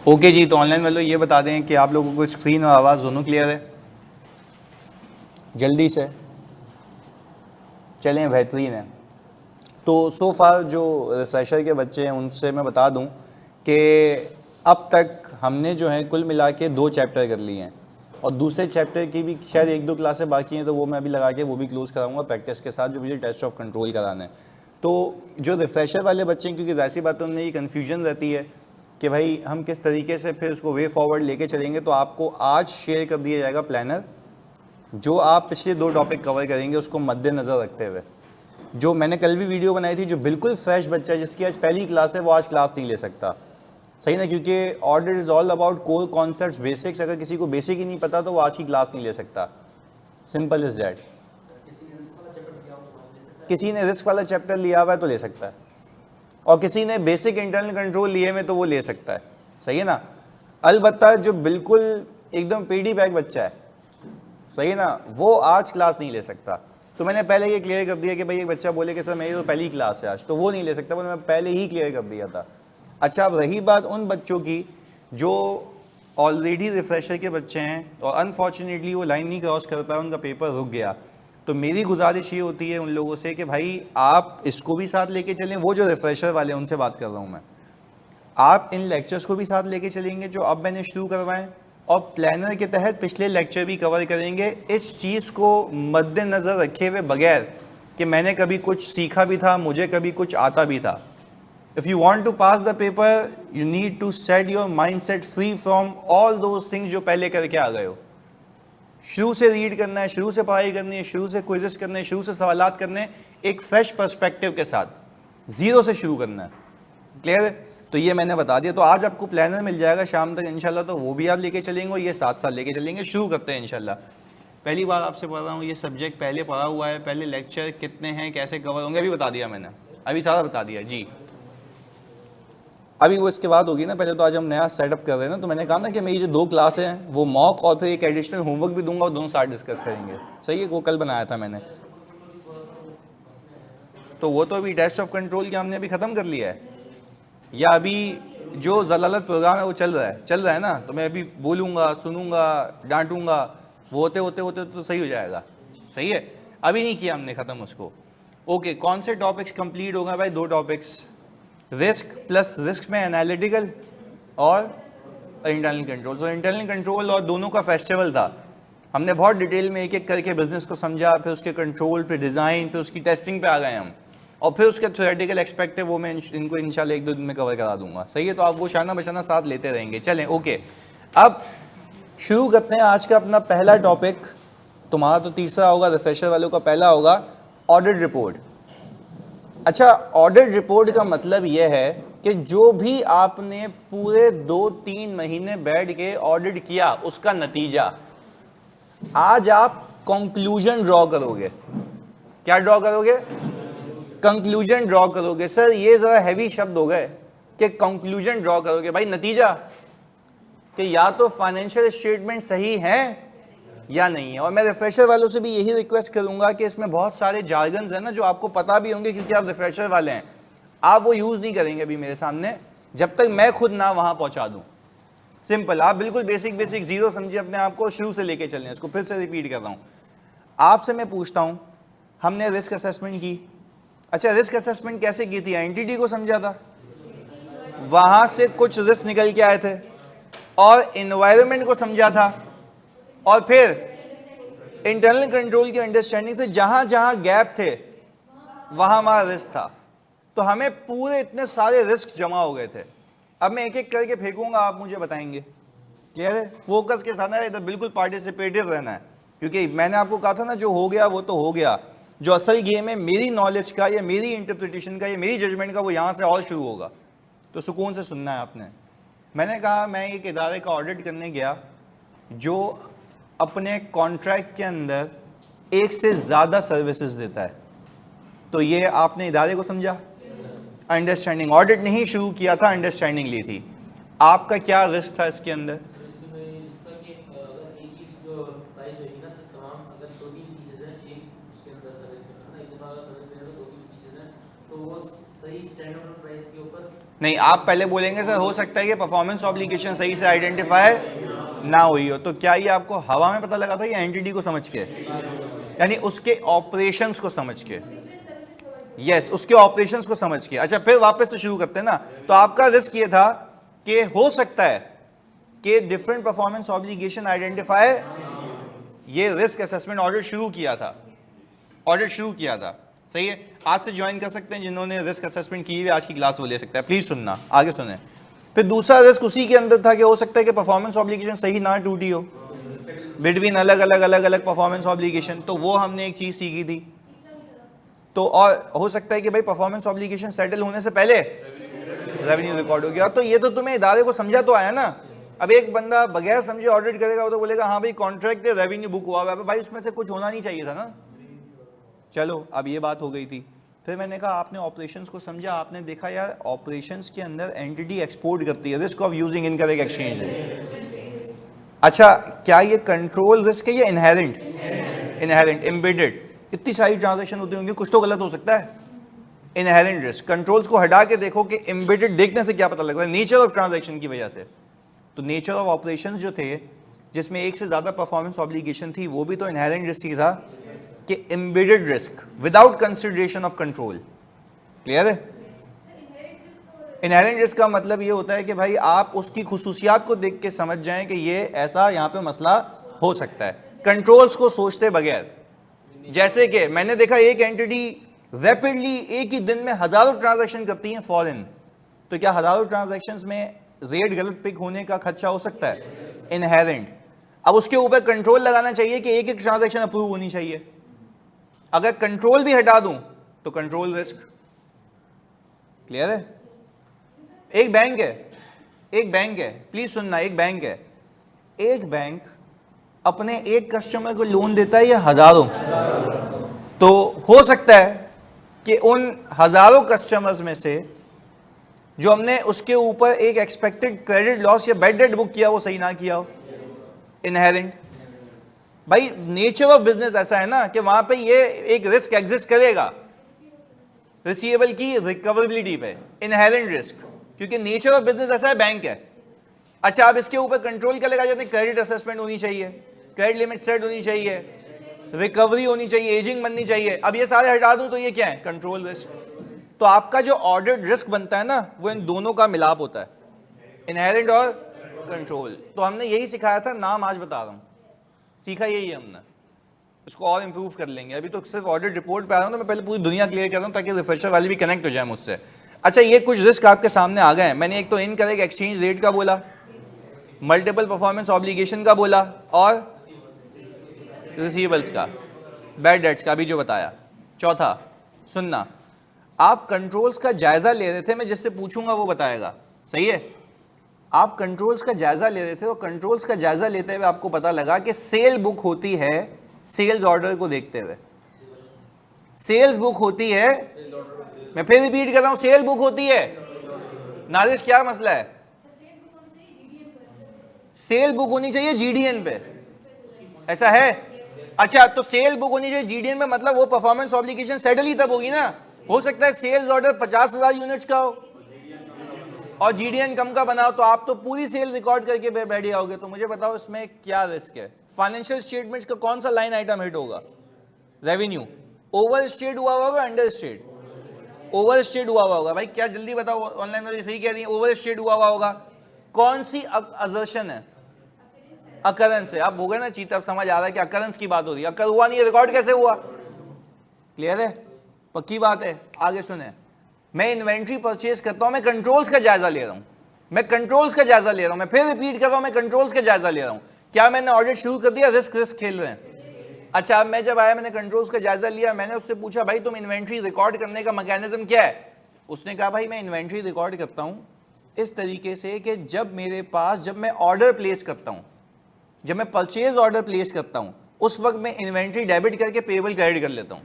Okay जी, तो online वालों ये बता दें कि आप लोगों को स्क्रीन और आवाज़ दोनों क्लियर है? जल्दी से चलें, बेहतरीन है। तो सो फार जो रिफ्रेशर के बच्चे हैं उनसे मैं बता दूं कि अब तक हमने जो है कुल मिला के 2 चैप्टर कर लिए हैं और दूसरे चैप्टर की भी शायद 1-2 क्लासें बाकी हैं, तो वो मैं अभी लगा के वो भी क्लोज़ कराऊंगा प्रैक्टिस के साथ, जो मुझे टेस्ट ऑफ कंट्रोल कराना है। तो जो रिफ्रेशर वाले बच्चे हैं, क्योंकि ज़ाहिर सी बात है उनमें ये कन्फ्यूजन रहती है कि भाई हम किस तरीके से फिर उसको वे फॉरवर्ड लेके चलेंगे, तो आपको आज शेयर कर दिया जाएगा प्लानर, जो आप पिछले 2 टॉपिक कवर करेंगे उसको मद्देनज़र रखते हुए। जो मैंने कल भी वीडियो बनाई थी, जो बिल्कुल फ्रेश बच्चा है जिसकी आज पहली क्लास है, वो आज क्लास नहीं ले सकता, सही ना, क्योंकि audit is all about core concepts, basics. अगर किसी को बेसिक ही नहीं पता तो वो आज की क्लास नहीं ले सकता, सिंपल इज दैट। किसी ने रिस्क वाला चैप्टर लिया हुआ है तो ले सकता है, और किसी ने बेसिक इंटरनल कंट्रोल लिए हुए तो वो ले सकता है, सही है ना। अलबत्ता जो बिल्कुल एकदम पीडी बैग बच्चा है, सही है ना, वो आज क्लास नहीं ले सकता। तो मैंने पहले ये क्लियर कर दिया कि भाई एक बच्चा बोले कि सर मेरी तो पहली क्लास है आज, तो वो नहीं ले सकता, वो मैं पहले ही क्लियर कर दिया था। अच्छा, अब रही बात उन बच्चों की जो ऑलरेडी रिफ्रेशर के बच्चे हैं और अनफॉर्चुनेटली वो लाइन नहीं क्रॉस कर पाया, उनका पेपर रुक गया, तो मेरी गुजारिश ये होती है उन लोगों से कि भाई आप इसको भी साथ लेके चलें। वो जो रिफ्रेशर वाले उनसे बात कर रहा हूँ मैं, आप इन लेक्चर्स को भी साथ लेके चलेंगे जो अब मैंने शुरू करवाएं, और प्लानर के तहत पिछले लेक्चर भी कवर करेंगे, इस चीज़ को मद्देनज़र रखे हुए बगैर कि मैंने कभी कुछ सीखा भी था, मुझे कभी कुछ आता भी था। If you want to pass the paper, you need to set your mindset free from all those things जो पहले करके आ गए हो। शुरू से रीड करना है, शुरू से पढ़ाई करनी है, शुरू से क्विज़ेस करने हैं, शुरू से सवालात करने हैं, एक फ्रेश पर्सपेक्टिव के साथ, ज़ीरो से शुरू करना है। क्लियर है? तो ये मैंने बता दिया। तो आज आपको प्लानर मिल जाएगा शाम तक इंशाल्लाह, तो वो भी आप लेके चलेंगे, ये साथ साथ लेके चलेंगे। शुरू करते हैं इंशाल्लाह। पहली बार आपसे पढ़ रहा हूँ, ये सब्जेक्ट पहले पढ़ा हुआ है, पहले लेक्चर कितने हैं, कैसे कवर होंगे, अभी बता दिया मैंने, अभी सारा बता दिया जी। अभी वो इसके बाद होगी ना, पहले तो आज हम नया सेटअप कर रहे हैं ना, तो मैंने कहा ना कि मेरी जो 2 क्लासें हैं वो मॉक और फिर एक एडिशनल होमवर्क भी दूंगा, और दोनों साथ डिस्कस करेंगे, सही है। वो कल बनाया था मैंने, तो वो तो अभी टेस्ट ऑफ कंट्रोल के हमने अभी ख़त्म कर लिया है, या अभी जो जलालत प्रोग्राम है वो चल रहा है ना, तो मैं अभी बोलूँगा, सुनूंगा, डांटूंगा, वो होते होते होते तो सही हो जाएगा, सही है। अभी नहीं किया हमने ख़त्म उसको। ओके, कौन से टॉपिक्स कंप्लीट होगा भाई? 2 टॉपिक्स, रिस्क प्लस रिस्क में एनालिटिकल और internal control. So internal control और दोनों का फेस्टिवल था, हमने बहुत डिटेल में एक एक करके बिजनेस को समझा, फिर उसके कंट्रोल पे डिज़ाइन, फिर उसकी टेस्टिंग पे आ गए हम, और फिर उसके थ्योरेटिकल एक्सपेक्ट है वो मैं इनको इंशाल्लाह 1-2 दिन में कवर करा दूंगा, सही है। तो आप वो शाना बशाना साथ लेते रहेंगे। चलें, ओके, अब शुरू करते हैं आज का अपना पहला टॉपिक। तुम्हारा तो तीसरा होगा, रिफ्रेशर वालों का पहला होगा ऑडिट रिपोर्ट। अच्छा, ऑडिट रिपोर्ट का मतलब यह है कि जो भी आपने पूरे 2-3 महीने बैठ के ऑडिट किया, उसका नतीजा आज आप कंक्लूजन ड्रॉ करोगे। क्या ड्रॉ करोगे? कंक्लूजन ड्रॉ करोगे। सर ये जरा हैवी शब्द हो गए कि कंक्लूजन ड्रॉ करोगे। भाई नतीजा कि या तो फाइनेंशियल स्टेटमेंट सही है या नहीं है। और मैं रिफ्रेशर वालों से भी यही रिक्वेस्ट करूंगा कि इसमें बहुत सारे जार्गन्स हैं ना जो आपको पता भी होंगे, क्योंकि आप रिफ्रेशर वाले हैं, आप वो यूज नहीं करेंगे अभी मेरे सामने जब तक मैं खुद ना वहां पहुंचा दूं। सिंपल, आप बिल्कुल बेसिक बेसिक जीरो समझिए अपने आप को, शुरू से लेके चलने। इसको फिर से रिपीट कर रहा हूं, आपसे मैं पूछता हूं, हमने रिस्क असेसमेंट की। अच्छा, रिस्क असेसमेंट कैसे की थी? एंटिटी को समझा था, वहां से कुछ रिस्क निकल के आए थे, और इन्वायरमेंट को समझा था, और फिर इंटरनल कंट्रोल की अंडरस्टैंडिंग से जहां जहां गैप थे वहां वहां रिस्क था। तो हमें पूरे इतने सारे रिस्क जमा हो गए थे। अब मैं एक एक करके फेंकूंगा, आप मुझे बताएंगे। क्लियर है? फोकस के साथ इधर बिल्कुल पार्टिसिपेटिव रहना है, क्योंकि मैंने आपको कहा था ना, जो हो गया वो तो हो गया। जो असल गेम है मेरी नॉलेज का या मेरी इंटरप्रिटेशन का या मेरी जजमेंट का, वो यहाँ से और शुरू होगा। तो सुकून से सुनना है आपने। मैंने कहा मैं एक इदारे का ऑडिट करने गया जो अपने कॉन्ट्रैक्ट के अंदर एक से ज़्यादा सर्विसेज देता है। तो ये आपने इदारे को समझा, अंडरस्टैंडिंग। ऑडिट नहीं शुरू किया था, अंडरस्टैंडिंग ली थी। आपका क्या रिस्क था इसके अंदर? नहीं, आप पहले बोलेंगे सर हो सकता है कि परफॉर्मेंस ऑब्लिगेशन सही से आइडेंटिफाई ना हुई हो, तो क्या ये आपको हवा में पता लगा था या एंटिटी को समझ के, यानी उसके ऑपरेशंस को समझ के? यस, उसके ऑपरेशंस को समझ के। अच्छा, फिर वापस से शुरू करते हैं ना। तो आपका रिस्क ये था कि हो सकता है कि डिफरेंट परफॉर्मेंस ऑब्लिगेशन आइडेंटिफाई, ये रिस्क असेसमेंट ऑडिट शुरू किया था, सही है। आज से ज्वाइन कर सकते हैं जिन्होंने रिस्क असेसमेंट की हुई, आज की क्लास वो ले सकता है। प्लीज सुनना, आगे सुने। फिर दूसरा रिस्क उसी के अंदर था कि हो सकता है कि परफॉर्मेंस ऑब्लिगेशन सही ना टूटी हो बिटवीन अलग अलग परफॉर्मेंस ऑब्लिगेशन, तो वो हमने एक चीज सीखी थी। तो और हो सकता है कि भाई परफॉर्मेंस ऑब्लिगेशन सेटल होने से पहले रेवेन्यू रिकॉर्ड हो गया। तो ये तो तुम्हें इदारे को समझा तो आया ना। अब एक बंदा बगैर समझे ऑडिट करेगा, वो तो बोलेगा हाँ भाई कॉन्ट्रैक्ट है, रेवेन्यू बुक हुआ है, भाई उसमें से कुछ होना नहीं चाहिए था ना। चलो, अब ये बात हो गई थी। फिर मैंने कहा आपने ऑपरेशंस को समझा, आपने देखा यार ऑपरेशंस के अंदर एंटिटी एक्सपोर्ट करती है, risk of using incorrect exchange है। अच्छा, क्या ये कंट्रोल रिस्क है या इनहेरेंट? Inherent, embedded. इतनी सारी ट्रांजैक्शन होती होंगी, कुछ तो गलत हो सकता है। इनहेरेंट रिस्क, कंट्रोल्स को हटा के देखो कि एम्बेडेड देखने से क्या पता लगता है, नेचर ऑफ ट्रांजैक्शन की वजह से। तो नेचर ऑफ ऑपरेशंस जो थे जिसमें एक से ज्यादा परफॉर्मेंस ऑब्लिगेशन थी, वो भी तो इनहेरेंट रिस्क ही था कि embedded risk without consideration of control. Clear है? इनहेरेंट रिस्क का मतलब ये होता है कि भाई आप उसकी खुसूसियात को देख के समझ जाएं कि ये ऐसा यहाँ पे मसला हो सकता है, कंट्रोल्स को सोचते बगैर। जैसे कि मैंने देखा एक एंटिटी रैपिडली एक ही दिन में हजारों ट्रांजैक्शन करती हैं फॉरेन, तो क्या हजारों ट्रांजैक्शंस में रेट गलत पिक होने का खदशा हो सकता है? इनहेरेंट। अब उसके ऊपर कंट्रोल लगाना चाहिए कि एक एक ट्रांजैक्शन अप्रूव होनी चाहिए। अगर कंट्रोल भी हटा दूं तो कंट्रोल रिस्क। क्लियर है? एक बैंक है, प्लीज सुनना, एक बैंक अपने एक कस्टमर को लोन देता है या हजारों? तो हो सकता है कि उन हजारों कस्टमर्स में से जो हमने उसके ऊपर एक एक्सपेक्टेड क्रेडिट लॉस या बैड डेट बुक किया वो सही ना किया हो। इनहेरेंट। भाई नेचर ऑफ बिजनेस ऐसा है ना कि वहां पे ये एक रिस्क एग्जिस्ट करेगा रिसीवेबल की रिकवरेबिलिटी पे, इनहेरेंट रिस्क, क्योंकि नेचर ऑफ बिजनेस ऐसा है, बैंक है। अच्छा, अब इसके ऊपर कंट्रोल क्या लगा जाते हैं? क्रेडिट असेसमेंट होनी चाहिए, क्रेडिट लिमिट सेट होनी चाहिए, रिकवरी होनी चाहिए, एजिंग बननी चाहिए। अब ये सारे हटा दूं तो ये क्या है? Control risk. तो आपका जो ऑडिट रिस्क बनता है ना, वो इन दोनों का मिलाप होता है, इनहेरेंट और कंट्रोल। तो हमने यही सिखाया था, नाम आज बता रहा हूं, सीखा यही है हमने, इसको और इंप्रूव कर लेंगे। अभी तो सिर्फ ऑडिट रिपोर्ट पे आ रहा हूं, तो मैं पहले पूरी दुनिया क्लियर कर रहा हूं ताकि रिफ्रेशर वाले भी कनेक्ट हो जाए मुझसे। अच्छा, ये कुछ रिस्क आपके सामने आ गए हैं। मैंने एक तो इनकरेक्ट एक्सचेंज रेट का बोला, मल्टीपल परफॉर्मेंस ऑब्लिगेशन का बोला, और रिसीवेबल्स का, बैड डेट्स का भी जो बताया। चौथा सुनना, आप कंट्रोल्स का जायजा ले रहे थे, मैं जिससे पूछूंगा वो बताएगा, सही है? आप कंट्रोल्स का जायजा ले रहे थे, तो कंट्रोल्स का जायजा लेते हुए आपको पता लगा कि सेल बुक होती है सेल्स ऑर्डर को देखते हुए। सेल्स बुक होती है, मैं फिर रिपीट कर रहा हूं, सेल बुक होती है। नाजिश, क्या मसला है? सेल बुक होनी चाहिए जीडीएन पे, ऐसा है? अच्छा, तो सेल बुक होनी चाहिए जीडीएन में, मतलब वो परफॉर्मेंस ऑब्लिगेशन सेटल ही तब होगी ना। हो सकता है सेल्स ऑर्डर 50,000 यूनिट्स का हो और जीडीएन कम का बनाओ, तो आप तो पूरी सेल रिकॉर्ड करके बैठ जाओगे। तो मुझे बताओ इसमें क्या रिस्क है? फाइनेंशियल स्टेटमेंट्स का कौन सा लाइन आइटम हिट होगा? रेवेन्यू। ओवर स्टेट हुआ होगा, अंडर स्टेट? ओवर स्टेट हुआ होगा। भाई क्या जल्दी बताओ, ऑनलाइन वाले सही कह रही है, ओवर स्टेट हुआ होगा। कौन सी असर्शन है? अकरेंस है। आप हो गए ना चीता, समझ आ रहा है कि अकरेंस की बात हो रही है, अकर हुआ नहीं है, रिकॉर्ड कैसे हुआ? क्लियर है? पक्की बात है? आगे सुने, मैं इन्वेंट्री परचेज करता हूं, मैं कंट्रोल्स का जायजा ले रहा हूं, मैं फिर रिपीट कर रहा हूं, मैं कंट्रोल्स का जायजा ले रहा हूं। क्या मैंने ऑडिट शुरू कर दिया? रिस्क खेल रहे हैं। अच्छा, अब मैं जब आया, मैंने कंट्रोल्स का जायजा लिया, मैंने उससे पूछा भाई तुम इन्वेंट्री रिकॉर्ड करने का मैकेनिज्म क्या है? उसने कहा भाई मैं इन्वेंट्री रिकॉर्ड करता हूं इस तरीके से कि जब मेरे पास, जब मैं ऑर्डर प्लेस करता हूं, जब मैं परचेज ऑर्डर प्लेस करता हूं, उस वक्त मैं इन्वेंट्री डेबिट करके पेबल क्रेडिट कर लेता हूं।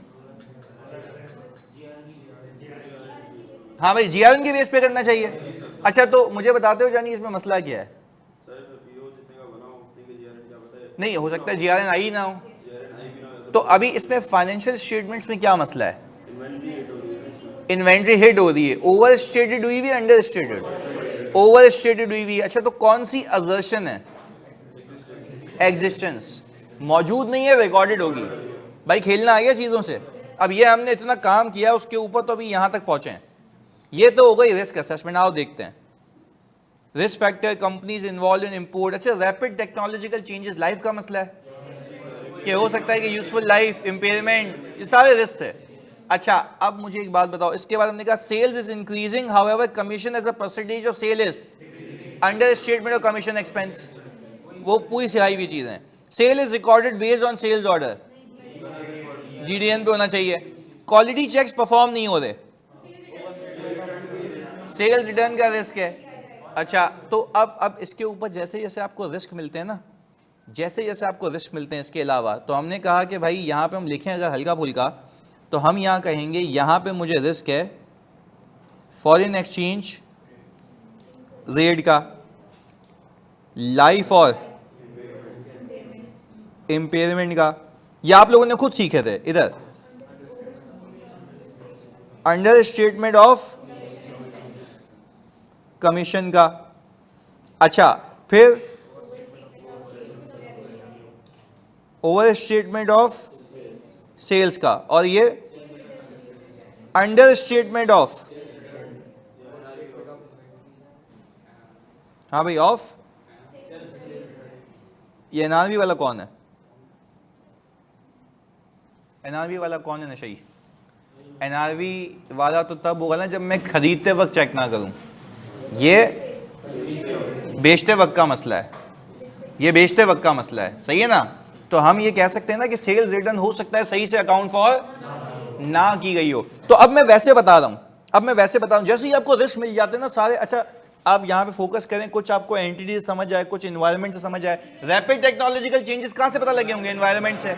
हाँ भाई, जीआरएन के बेस पे करना चाहिए। अच्छा, तो मुझे बताते हो जानी इसमें मसला क्या है? नहीं हो सकता है जीआरएन आई ही ना हो, तो अभी इसमें फाइनेंशियल स्टेटमेंट्स में क्या मसला है? इन्वेंट्री हिट हो रही है, ओवर स्टेटेड हुई हुई, अंडर स्टेटेड, ओवर स्टेटेड हुई हुई। अच्छा तो कौन सी असर्शन है? एग्जिस्टेंस, मौजूद नहीं है, रिकॉर्डेड होगी। भाई खेलना आ गया चीजों से। अब ये हमने इतना काम किया उसके ऊपर तो अभी यहां तक पहुंचे हैं। ये तो हो गई रिस्क असेसमेंट। आओ देखते हैं risk factor, companies involve in import. अच्छा रैपिड टेक्नोलॉजिकल चेंजेस लाइफ का मसला है कि हो सकता है कि यूजफुल लाइफ, इम्पेयरमेंट, ये सारे रिस्क है। अच्छा अब मुझे एक बात बताओ, इसके बाद हमने कहा sales is increasing however commission as a percentage of sale is understatement of commission expense. वो पूरी सिखाई हुई चीजें हैं। Sale is recorded based on sales order, GDN पे होना चाहिए। क्वालिटी चेक्स परफॉर्म नहीं हो रहे, सेल्स रिटर्न का रिस्क है। अच्छा तो अब इसके ऊपर जैसे जैसे आपको रिस्क मिलते हैं ना, जैसे जैसे आपको रिस्क मिलते हैं इसके अलावा, तो हमने कहा कि भाई यहाँ पे हम लिखें अगर हल्का फुल्का तो हम यहाँ कहेंगे यहाँ पे मुझे रिस्क है फॉरेन एक्सचेंज रेट का, लाइफ और इम्पेयरमेंट का। ये आप लोगों ने खुद सीखे थे इधर, अंडर स्टेटमेंट ऑफ कमीशन का। अच्छा फिर ओवर स्टेटमेंट ऑफ सेल्स का, और ये अंडर स्टेटमेंट ऑफ, हाँ भाई ऑफ, ये एनआरवी वाला कौन है? एनआरवी वाला कौन है नशई? एनआरवी वाला तो तब होगा ना जब मैं खरीदते वक्त चेक ना करूं। ये बेचते वक्त का मसला है, ये बेचते वक्त का मसला है, सही है ना। तो हम ये कह सकते हैं ना कि सेल्स रिटर्न हो सकता है सही से अकाउंट फॉर ना की गई हो। तो अब मैं वैसे बता रहा हूं, अब मैं वैसे बता रहा हूं जैसे ही आपको रिस्क मिल जाते हैं ना सारे। अच्छा आप यहां पे फोकस करें, कुछ आपको एंटिटी से समझ आए, कुछ एनवायरनमेंट से समझ आए। रैपिड टेक्नोलॉजिकल चेंजेस कहां से पता लगे होंगे? एनवायरनमेंट से।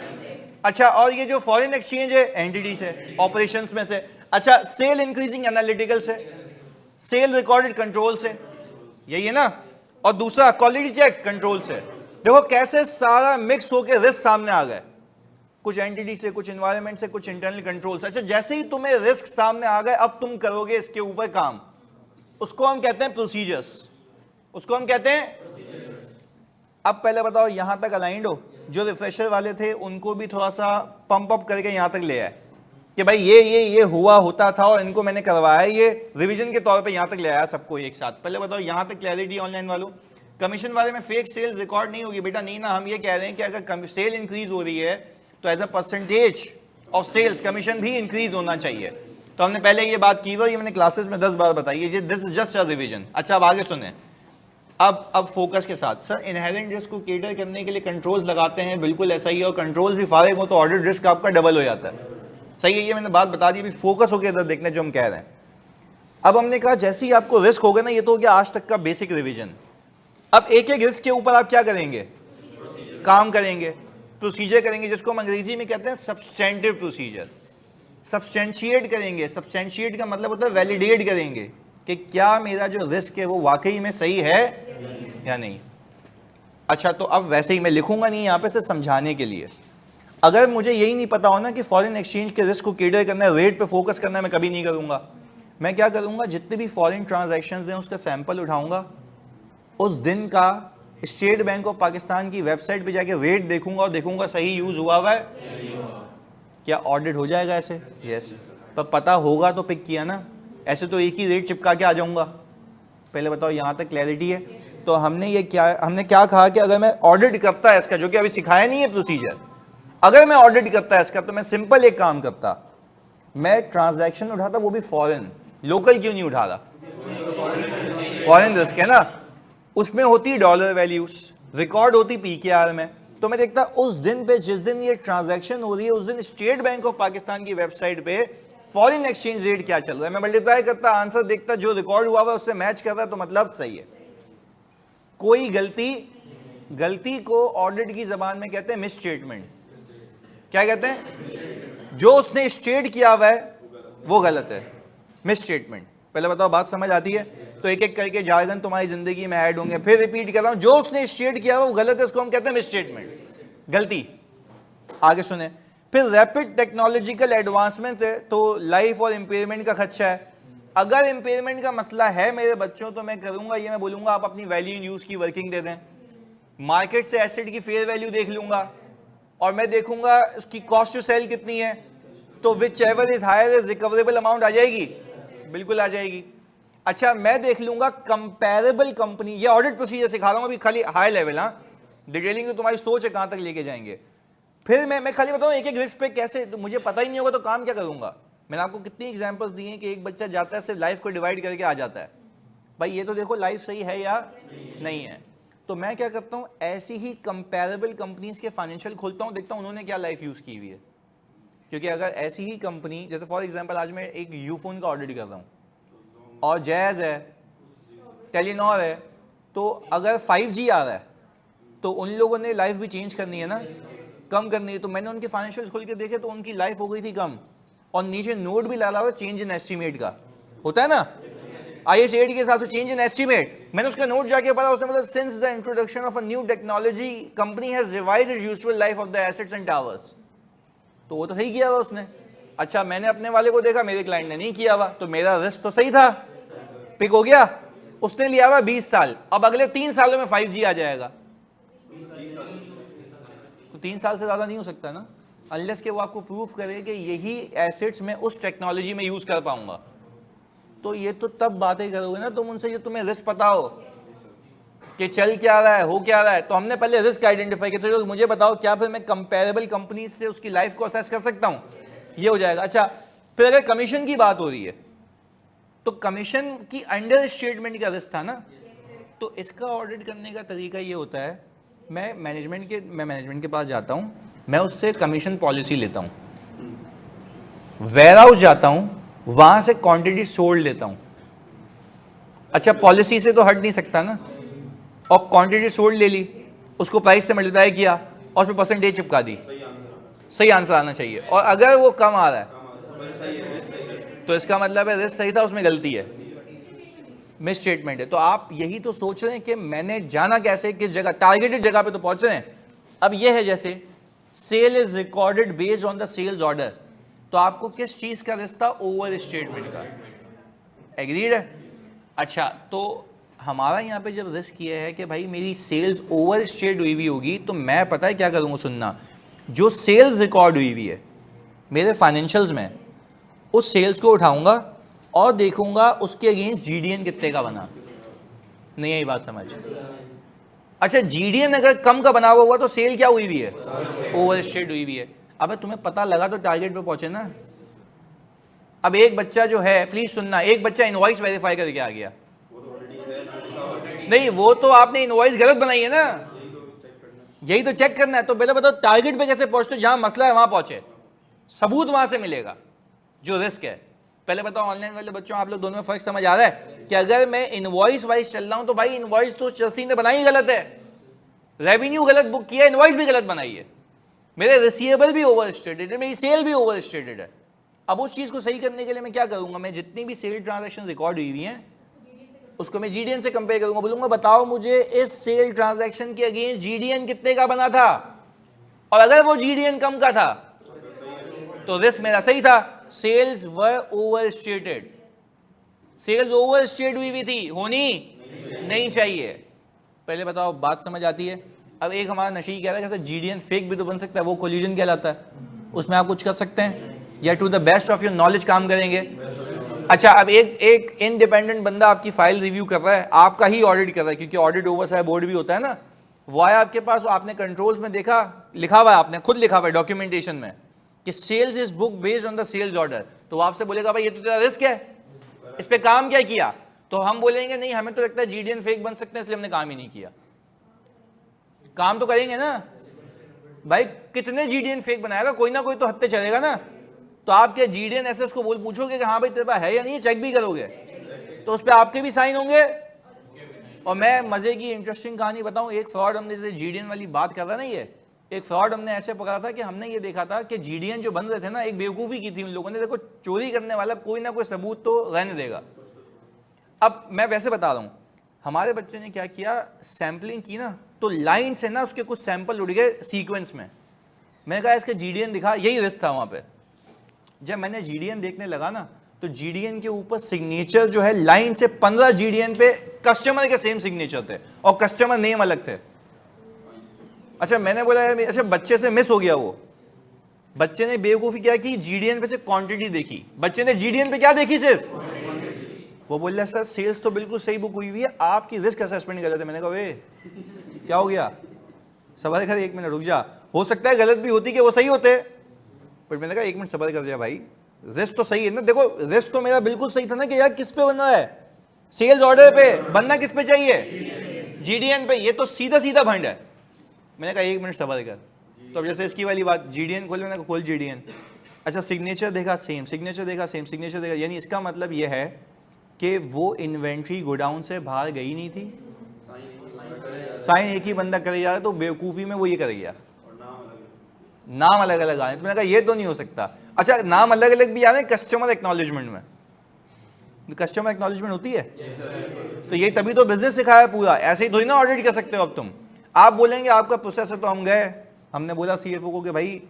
अच्छा और ये जो फॉरेन एक्सचेंज है एंटिटी से, ऑपरेशंस में से। अच्छा सेल इंक्रीजिंग एनालिटिकल से, सेल रिकॉर्डेड कंट्रोल से, यही है ना। और दूसरा क्वालिटी चेक कंट्रोल से। देखो कैसे सारा मिक्स होकर रिस्क सामने आ गए, कुछ एंटिटी से, कुछ एनवायरनमेंट से, कुछ इंटरनल कंट्रोल से। अच्छा जैसे ही तुम्हें रिस्क सामने आ गए अब तुम करोगे इसके ऊपर काम, उसको हम कहते हैं प्रोसीजर्स, उसको हम कहते हैं। अब पहले बताओ यहां तक अलाइंड हो? जो रिफ्रेशर वाले थे उनको भी थोड़ा सा पंप अप करके यहां तक ले आए कि भाई ये हुआ होता था और इनको मैंने करवाया, ये रिवीजन के तौर पे यहां तक ले आया सबको एक साथ। पहले बताओ यहां तक क्लैरिटी ऑनलाइन वालों। कमीशन वाले में फेक सेल्स रिकॉर्ड नहीं होगी बेटा, नहीं ना। हम ये कह रहे हैं कि अगर सेल इंक्रीज हो रही है तो as a percentage of sales commission भी इंक्रीज होना चाहिए। तो हमने पहले ये बात की हुई, ये मैंने क्लासेस में 10 बार बताई है, this is just a revision. अच्छा अब आगे सुने, अब फोकस के साथ। सर इनहेरेंट रिस्क को केटर करने के लिए कंट्रोल्स लगाते हैं, बिल्कुल ऐसा ही है। और कंट्रोल्स भी फारिग हो तो ऑडिट रिस्क आपका डबल हो जाता है, सही है। ये मैंने बात बता दी, फोकस होकर इधर देखने जो हम कह रहे हैं। अब हमने कहा जैसे ही आपको रिस्क होगा ना, ये तो हो गया आज तक का बेसिक रिवीजन। अब एक एक रिस्क के ऊपर आप क्या करेंगे? काम करेंगे, प्रोसीजर करेंगे, जिसको हम अंग्रेजी में कहते हैं सब्सटेंटिव प्रोसीजर। सब्सटेंशिएट करेंगे, सब्सटेंशिएट का मतलब होता है वैलिडेट करेंगे कि क्या मेरा जो रिस्क है वो वाकई में सही है या नहीं। अच्छा तो अब वैसे ही मैं लिखूंगा नहीं यहाँ पे, सिर्फ समझाने के लिए। अगर मुझे यही नहीं पता हो ना कि फॉरेन एक्सचेंज के रिस्क को केटर करना है, रेट पे फोकस करना है, मैं कभी नहीं करूंगा। मैं क्या करूंगा, जितने भी फॉरेन ट्रांजैक्शंस हैं उसका सैंपल उठाऊंगा, उस दिन का स्टेट बैंक ऑफ पाकिस्तान की वेबसाइट पे जाके रेट देखूंगा और देखूंगा सही यूज हुआ है, क्या ऑडिट हो जाएगा ऐसे? यस। पर पता होगा तो पिक किया ना, ऐसे तो एक ही रेट चिपका के आ जाऊंगा। पहले बताओ यहाँ तक क्लैरिटी है? तो हमने क्या कहा कि अगर मैं ऑडिट करता है इसका, जो कि अभी सिखाया नहीं है प्रोसीजर, अगर मैं ऑडिट करता है इसका तो मैं सिंपल एक काम करता, मैं ट्रांजैक्शन उठाता, वो भी फॉरेन, लोकल क्यों नहीं उठा रहा? फॉरेन रिस्क है ना, उसमें होती डॉलर वैल्यूज, रिकॉर्ड होती पीकेआर में। तो मैं देखता उस दिन पे, जिस दिन ये ट्रांजैक्शन हो रही है, उस दिन स्टेट बैंक ऑफ पाकिस्तान की वेबसाइट पे फॉरेन एक्सचेंज रेट क्या चल रहा है। मैं मल्टीप्लाई करता, आंसर देखता, जो रिकॉर्ड हुआ है उससे मैच कर रहा है तो मतलब सही है। कोई गलती को ऑडिट की जबान में कहते हैं मिस स्टेटमेंट। क्या कहते हैं? जो उसने स्टेट किया हुआ है वो गलत है, मिस स्टेटमेंट। पहले बताओ बात समझ आती है? तो एक एक करके जार्गन तुम्हारी जिंदगी में ऐड होंगे। फिर रिपीट कर रहा हूं, जो उसने स्टेट किया हुआ वो गलत है, इसको हम कहते हैं मिस स्टेटमेंट, गलती। आगे सुने, फिर रैपिड टेक्नोलॉजिकल एडवांसमेंट है तो लाइफ और इम्पेयरमेंट का खदशा है। अगर इम्पेयरमेंट का मसला है मेरे बच्चों तो मैं करूंगा ये, मैं बोलूंगा आप अपनी वैल्यू इन यूज की वर्किंग दे दें, मार्केट से एसेट की फेयर वैल्यू देख लूंगा और मैं देखूंगा उसकी कॉस्ट टू सेल कितनी है, तो whichever is higher is recoverable amount आ जाएगी, बिल्कुल आ जाएगी। अच्छा मैं देख लूंगा कंपेरेबल कंपनी, ये ऑडिट प्रोसीजर सिखा रहा हूं अभी खाली हाई लेवल, हाँ डिटेलिंग तो तुम्हारी सोच है कहां तक लेके जाएंगे। फिर मैं खाली बताऊं एक एक रिस्क पे कैसे, तो मुझे पता ही नहीं होगा तो काम क्या करूंगा। मैंने आपको कितनी एग्जांपल्स दी हैं कि एक बच्चा जाता है सिर्फ लाइफ को डिवाइड करके आ जाता है, भाई ये तो देखो लाइफ सही है या नहीं है। तो मैं क्या करता हूं, ऐसी ही कंपेरेबल कंपनीज के फाइनेंशियल खोलता हूं, देखता हूं उन्होंने क्या लाइफ यूज की हुई है। क्योंकि अगर ऐसी ही कंपनी, जैसे फॉर एग्जांपल आज मैं एक यूफोन का ऑडिट कर रहा हूं और जैज है, टेलीनॉर है, तो अगर 5G आ रहा है तो उन लोगों ने लाइफ भी चेंज करनी है ना, कम करनी है। तो मैंने उनके फाइनेंशियल खोल के देखे तो उनकी लाइफ हो गई थी कम, और नीचे नोट भी डाला हुआ चेंज इन एस्टीमेट का, होता है ना IAS 8 के हिसाब से चेंज इन एस्टीमेट। मैंने उसका नोट जाके पढ़ा, उसने मतलब since the introduction of a new technology company has revised it's useful life of the assets and towers. तो वो तो सही किया हुआ उसने। अच्छा मैंने अपने वाले को देखा, मेरे क्लाइंट ने नहीं किया हुआ, तो मेरा रिस्क तो सही था, पिक हो गया। उसने लिया हुआ 20 साल, अब अगले 3 सालों में 5G आ जाएगा, तो 3 साल से ज्यादा नहीं हो सकता ना, अनलेस के वो आपको प्रूफ करे कि यही एसेट्स में उस टेक्नोलॉजी में यूज कर पाऊंगा। तो ये तो तब बातें करोगे ना तुम उनसे, ये तुम्हें रिस्क पता हो कि चल क्या रहा है, हो क्या रहा है। तो हमने पहले रिस्क आइडेंटिफाई किया, तो मुझे बताओ क्या फिर मैं कंपेरेबल कंपनी से उसकी लाइफ को असेस कर सकता हूं, ये हो जाएगा। अच्छा फिर अगर कमीशन की बात हो रही है तो कमीशन की अंडर स्टेटमेंट का रिस्क था ना, तो इसका ऑडिट करने का तरीका ये होता है, मैं मैनेजमेंट के पास जाता हूं, मैं उससे कमीशन पॉलिसी लेता हूं, वेयर हाउस जाता हूं, वहां से क्वांटिटी सोल्ड लेता हूं। अच्छा पॉलिसी से तो हट नहीं सकता ना, और क्वांटिटी सोल्ड ले ली, उसको प्राइस से मल्टीप्लाई किया और उसमें परसेंटेज चिपका दी, सही आंसर आना चाहिए। और अगर वो कम आ रहा है तो इसका मतलब है रिस्क सही था, उसमें गलती है, मिस स्टेटमेंट है। तो आप यही तो सोच रहे हैं कि मैंने जाना कैसे, किस जगह, टारगेटेड जगह पे तो पहुंच रहे हैं। अब ये है जैसे sale is recorded based on the sales order, तो आपको किस चीज का रिस्क था, ओवर स्टेटमेंट का, एग्रीड है। अच्छा तो हमारा यहाँ पे जब रिस्क ये है कि भाई मेरी सेल्स ओवर स्टेट हुई हुई होगी, तो मैं पता है क्या करूँगा, सुनना, जो सेल्स रिकॉर्ड हुई हुई है मेरे फाइनेंशियल्स में, उस सेल्स को उठाऊंगा और देखूंगा उसके अगेंस्ट GDN कितने का बना, नहीं आई बात समझ। अच्छा GDN अगर कम का बना हुआ तो सेल क्या हुई हुई है, ओवर स्टेट हुई हुई है। अब तुम्हें पता लगा तो टारगेट पे पहुंचे ना। अब एक बच्चा जो है, प्लीज सुनना, एक बच्चा इनवॉइस वेरीफाई करके आ गया, नहीं वो तो आपने इनवॉइस गलत बनाई है ना, यही तो चेक करना है। तो पहले बताओ टारगेट पे कैसे पहुंचते, जहां मसला है वहां पहुंचे, सबूत वहां से मिलेगा जो रिस्क है। पहले बताओ ऑनलाइन वाले बच्चों, आप लोग दोनों में फर्क समझ आ रहा है कि अगर मैं इनवॉइस वाइज चल रहा हूं तो भाई इनवॉइस तो चर्सी ने बनाई गलत है, रेवेन्यू गलत बुक किया, इनवॉइस भी गलत बनाई है, मेरे रिसीवेबल भी ओवर स्टेटेड है, मेरी सेल भी ओवर स्टेटेड है। अब उस चीज को सही करने के लिए मैं क्या करूंगा, मैं जितनी भी सेल ट्रांजैक्शन रिकॉर्ड हुई हुई हैं उसको मैं GDN से कंपेयर करूंगा, बोलूंगा बताओ मुझे इस सेल ट्रांजैक्शन के अगेंस्ट GDN कितने का बना था, और अगर वो GDN कम का था तो रिस्क मेरा सही था, sales were overstated, sales overstate हुई भी थी, होनी नहीं चाहिए। पहले बताओ बात समझ आती है। अब एक हमारा नशी कह रहा है कि GDN फेक भी तो बन सकता है, वो कोलिजन कहलाता है, उसमें आप कुछ कर सकते हैं या to the best of your knowledge काम करेंगे। अच्छा अब एक इंडिपेंडेंट बंदा आपकी फाइल रिव्यू कर रहा है, आपका ही ऑडिट कर रहा है, क्योंकि ऑडिट ओवरसाइट बोर्ड भी होता है ना, वो आया आपके पास, आपने कंट्रोल्स में देखा, लिखा हुआ है, आपने खुद लिखा हुआ है डॉक्यूमेंटेशन में कि sales is book based on the sales order, तो वो आपसे बोलेगा भाई ये तो तेरा रिस्क है, इस पे काम क्या किया, तो हम बोलेंगे नहीं हमें तो लगता है GDN फेक बन सकते हैं इसलिए हमने काम ही नहीं किया। काम तो करेंगे ना भाई, कितने GDN फेक बनाएगा, कोई ना कोई तो हत्ते चलेगा ना। तो आप क्या GDN SS को पूछोगे कि हाँ भाई तेरे पास है या नहीं, चेक भी करोगे, तो उस पर आपके भी साइन होंगे। और मैं मजे की इंटरेस्टिंग कहानी बताऊं, एक फ्रॉड हमने जैसे GDN वाली बात कर रहा ना, ये एक फ्रॉड हमने ऐसे पकड़ा था कि हमने ये देखा था कि GDN जो बन रहे थे ना, एक बेवकूफ़ी की थी उन लोगों ने, देखो चोरी करने वाला कोई ना कोई सबूत तो रहने देगा। अब मैं वैसे बता रहा हूँ, हमारे बच्चे ने क्या किया, सैम्पलिंग की ना, तो लाइन से ना उसके कुछ सैंपल उड़ गए सीक्वेंस में, मैंने कहा इसका GDN दिखा, यही रिस्क था वहां पे। जब मैंने GDN देखने लगा ना, तो GDN के ऊपर सिग्नेचर जो है लाइन से 15 GDN पे कस्टमर के सेम सिग्नेचर थे और कस्टमर नेम अलग थे। अच्छा मैंने बोला अच्छा बच्चे से मिस हो गया, वो बच्चे ने बेवकूफी क्या की, GDN पे से क्वांटिटी देखी, बच्चे ने GDN पे क्या देखी सिर्फ, वो बोल रहा सर सेल्स तो बिल्कुल सही बुक हुई हुई है, आपकी रिस्क असेसमेंट गलत है। मैंने कहा वे क्या हो गया, सवाल कर, एक मिनट रुक जा, हो सकता है गलत भी होती कि वो सही होते, पर मैंने कहा एक मिनट सबर कर जा भाई, रिस्क तो सही है ना। देखो रिस्क तो मेरा बिल्कुल सही था ना कि यार किस पे बनना है, सेल्स ऑर्डर पे, बनना किस पे चाहिए, GDN पे, ये तो सीधा सीधा भंड है। मैंने कहा एक मिनट सबर कर। तो अब जैसे इसकी वाली बात, GDN खोल, मैंने कहा खोल GDN, अच्छा सिग्नेचर देखा सेम, सिग्नेचर देखा सेम, सिग्नेचर देखा, यानी इसका मतलब ये है कि वो इन्वेंट्री गोडाउन से बाहर गई नहीं थी, साइन एक ही बंदा करे जा रहा है, तो बेवकूफ़ी में वो ये कर गया, नाम अलग अलग आए। तो मैंने कहा ये तो नहीं हो सकता। अच्छा नाम अलग अलग भी आ रहे हैं कस्टमर एक्नॉलेजमेंट में, कस्टमर एक्नॉलेजमेंट होती है तो ये तभी तो बिजनेस सिखाया पूरा, ऐसे ही थोड़ी ना ऑडिट कर सकते हो अब तुम। आप बोलेंगे आपका प्रोसेस है, तो हम गए, हमने बोला CFO को कि भाई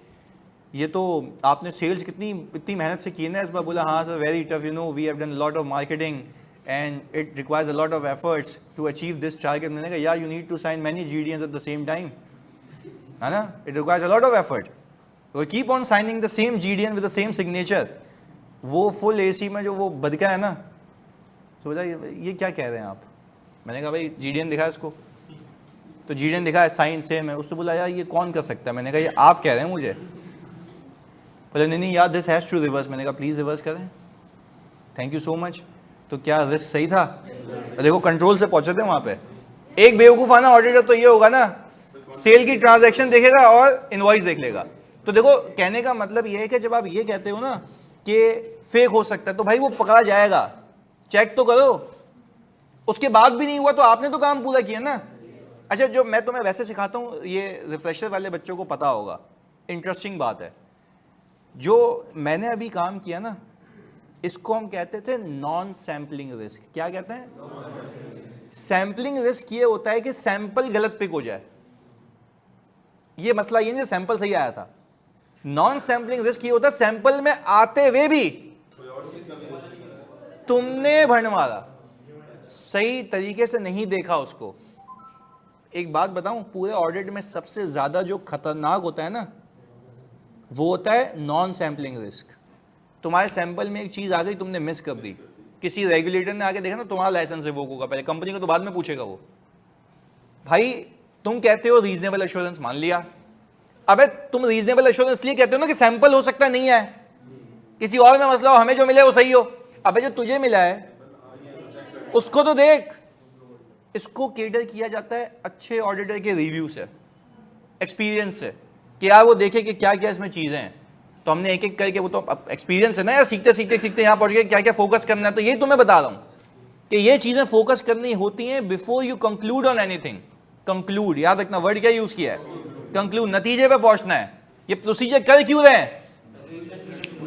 ये तो आपने सेल्स इतनी मेहनत से की ना इस बार, बोला हाँ sir very tough, you know we have done lot of marketing and it requires a lot of efforts to achieve this target. मैंने कहा या you need to sign many GDNs at the same time, है ना, it requires a lot of effort, तो keep on signing the same GDN with the same signature. वो full AC में जो वो बदका है ना, तो बोला ये क्या कह रहे हैं आप। मैंने कहा भाई GDN दिखा इसको, तो GDN दिखा है, साइन सेम है। उसने बोला यार ये कौन कर सकता है, मैंने कहा ये आप कह रहे हैं मुझे, बोले नहीं यार दिस हैज़ टू रिवर्स। मैंने कहा प्लीज़ रिवर्स करें, थैंक यू सो मच। तो क्या रिस्क सही था, देखो कंट्रोल से पहुंचे थे वहां पे। एक बेवकूफ़ आना ऑडिटर तो ये होगा ना, सेल की ट्रांजैक्शन देखेगा और इनवॉइस देख लेगा। तो देखो कहने का मतलब ये है कि जब आप ये कहते हो ना कि फेक हो सकता है, तो भाई वो पकड़ा जाएगा, चेक तो करो, उसके बाद भी नहीं हुआ तो आपने तो काम पूरा किया ना। अच्छा जो मैं तुम्हें वैसे सिखाता हूँ, ये रिफ्रेशर वाले बच्चों को पता होगा, इंटरेस्टिंग बात है, जो मैंने अभी काम किया ना, इसको हम कहते थे नॉन सैम्पलिंग रिस्क। क्या कहते हैं, सैम्पलिंग रिस्क ये होता है कि सैंपल गलत पिक हो जाए, ये मसला ये नहीं सैंपल सही आया था। नॉन सैम्पलिंग रिस्क ये होता है सैंपल में आते हुए भी तुमने भंड मारा, सही तरीके से नहीं देखा उसको। एक बात बताऊं, पूरे ऑडिट में सबसे ज्यादा जो खतरनाक होता है ना, वो होता है नॉन सैम्पलिंग रिस्क। तुम्हारे सैंपल में एक चीज आ गई, तुमने मिस कर दी, किसी रेगुलेटर ने आके देखा ना तुम्हारा लाइसेंस रिवोक होगा, पहले कंपनी को तो बाद में पूछेगा वो। भाई तुम कहते हो रीजनेबल एश्योरेंस, मान लिया, अबे तुम रीजनेबल एश्योरेंस इसलिए कहते हो ना कि सैंपल हो सकता नहीं है, किसी और में मसला हो, हमें जो मिले वो सही हो। अबे जो तुझे मिला है उसको तो देख। इसको केटर किया जाता है अच्छे ऑडिटर के रिव्यू से, एक्सपीरियंस से, कि यार वो देखे कि क्या क्या इसमें चीजें हैं। तो हमने एक एक करके, वो तो एक्सपीरियंस है ना यार, सीखते सीखते सीखते यहाँ पहुंच गए, क्या क्या फोकस करना है। तो ये तुम्हें बता रहा हूं कि ये चीजें फोकस करनी होती हैं before you conclude on anything. Conclude, याद रखना वर्ड क्या यूज किया है, कंक्लूड, नतीजे पे पहुंचना है। ये प्रोसीजर कर क्यों रहे हैं,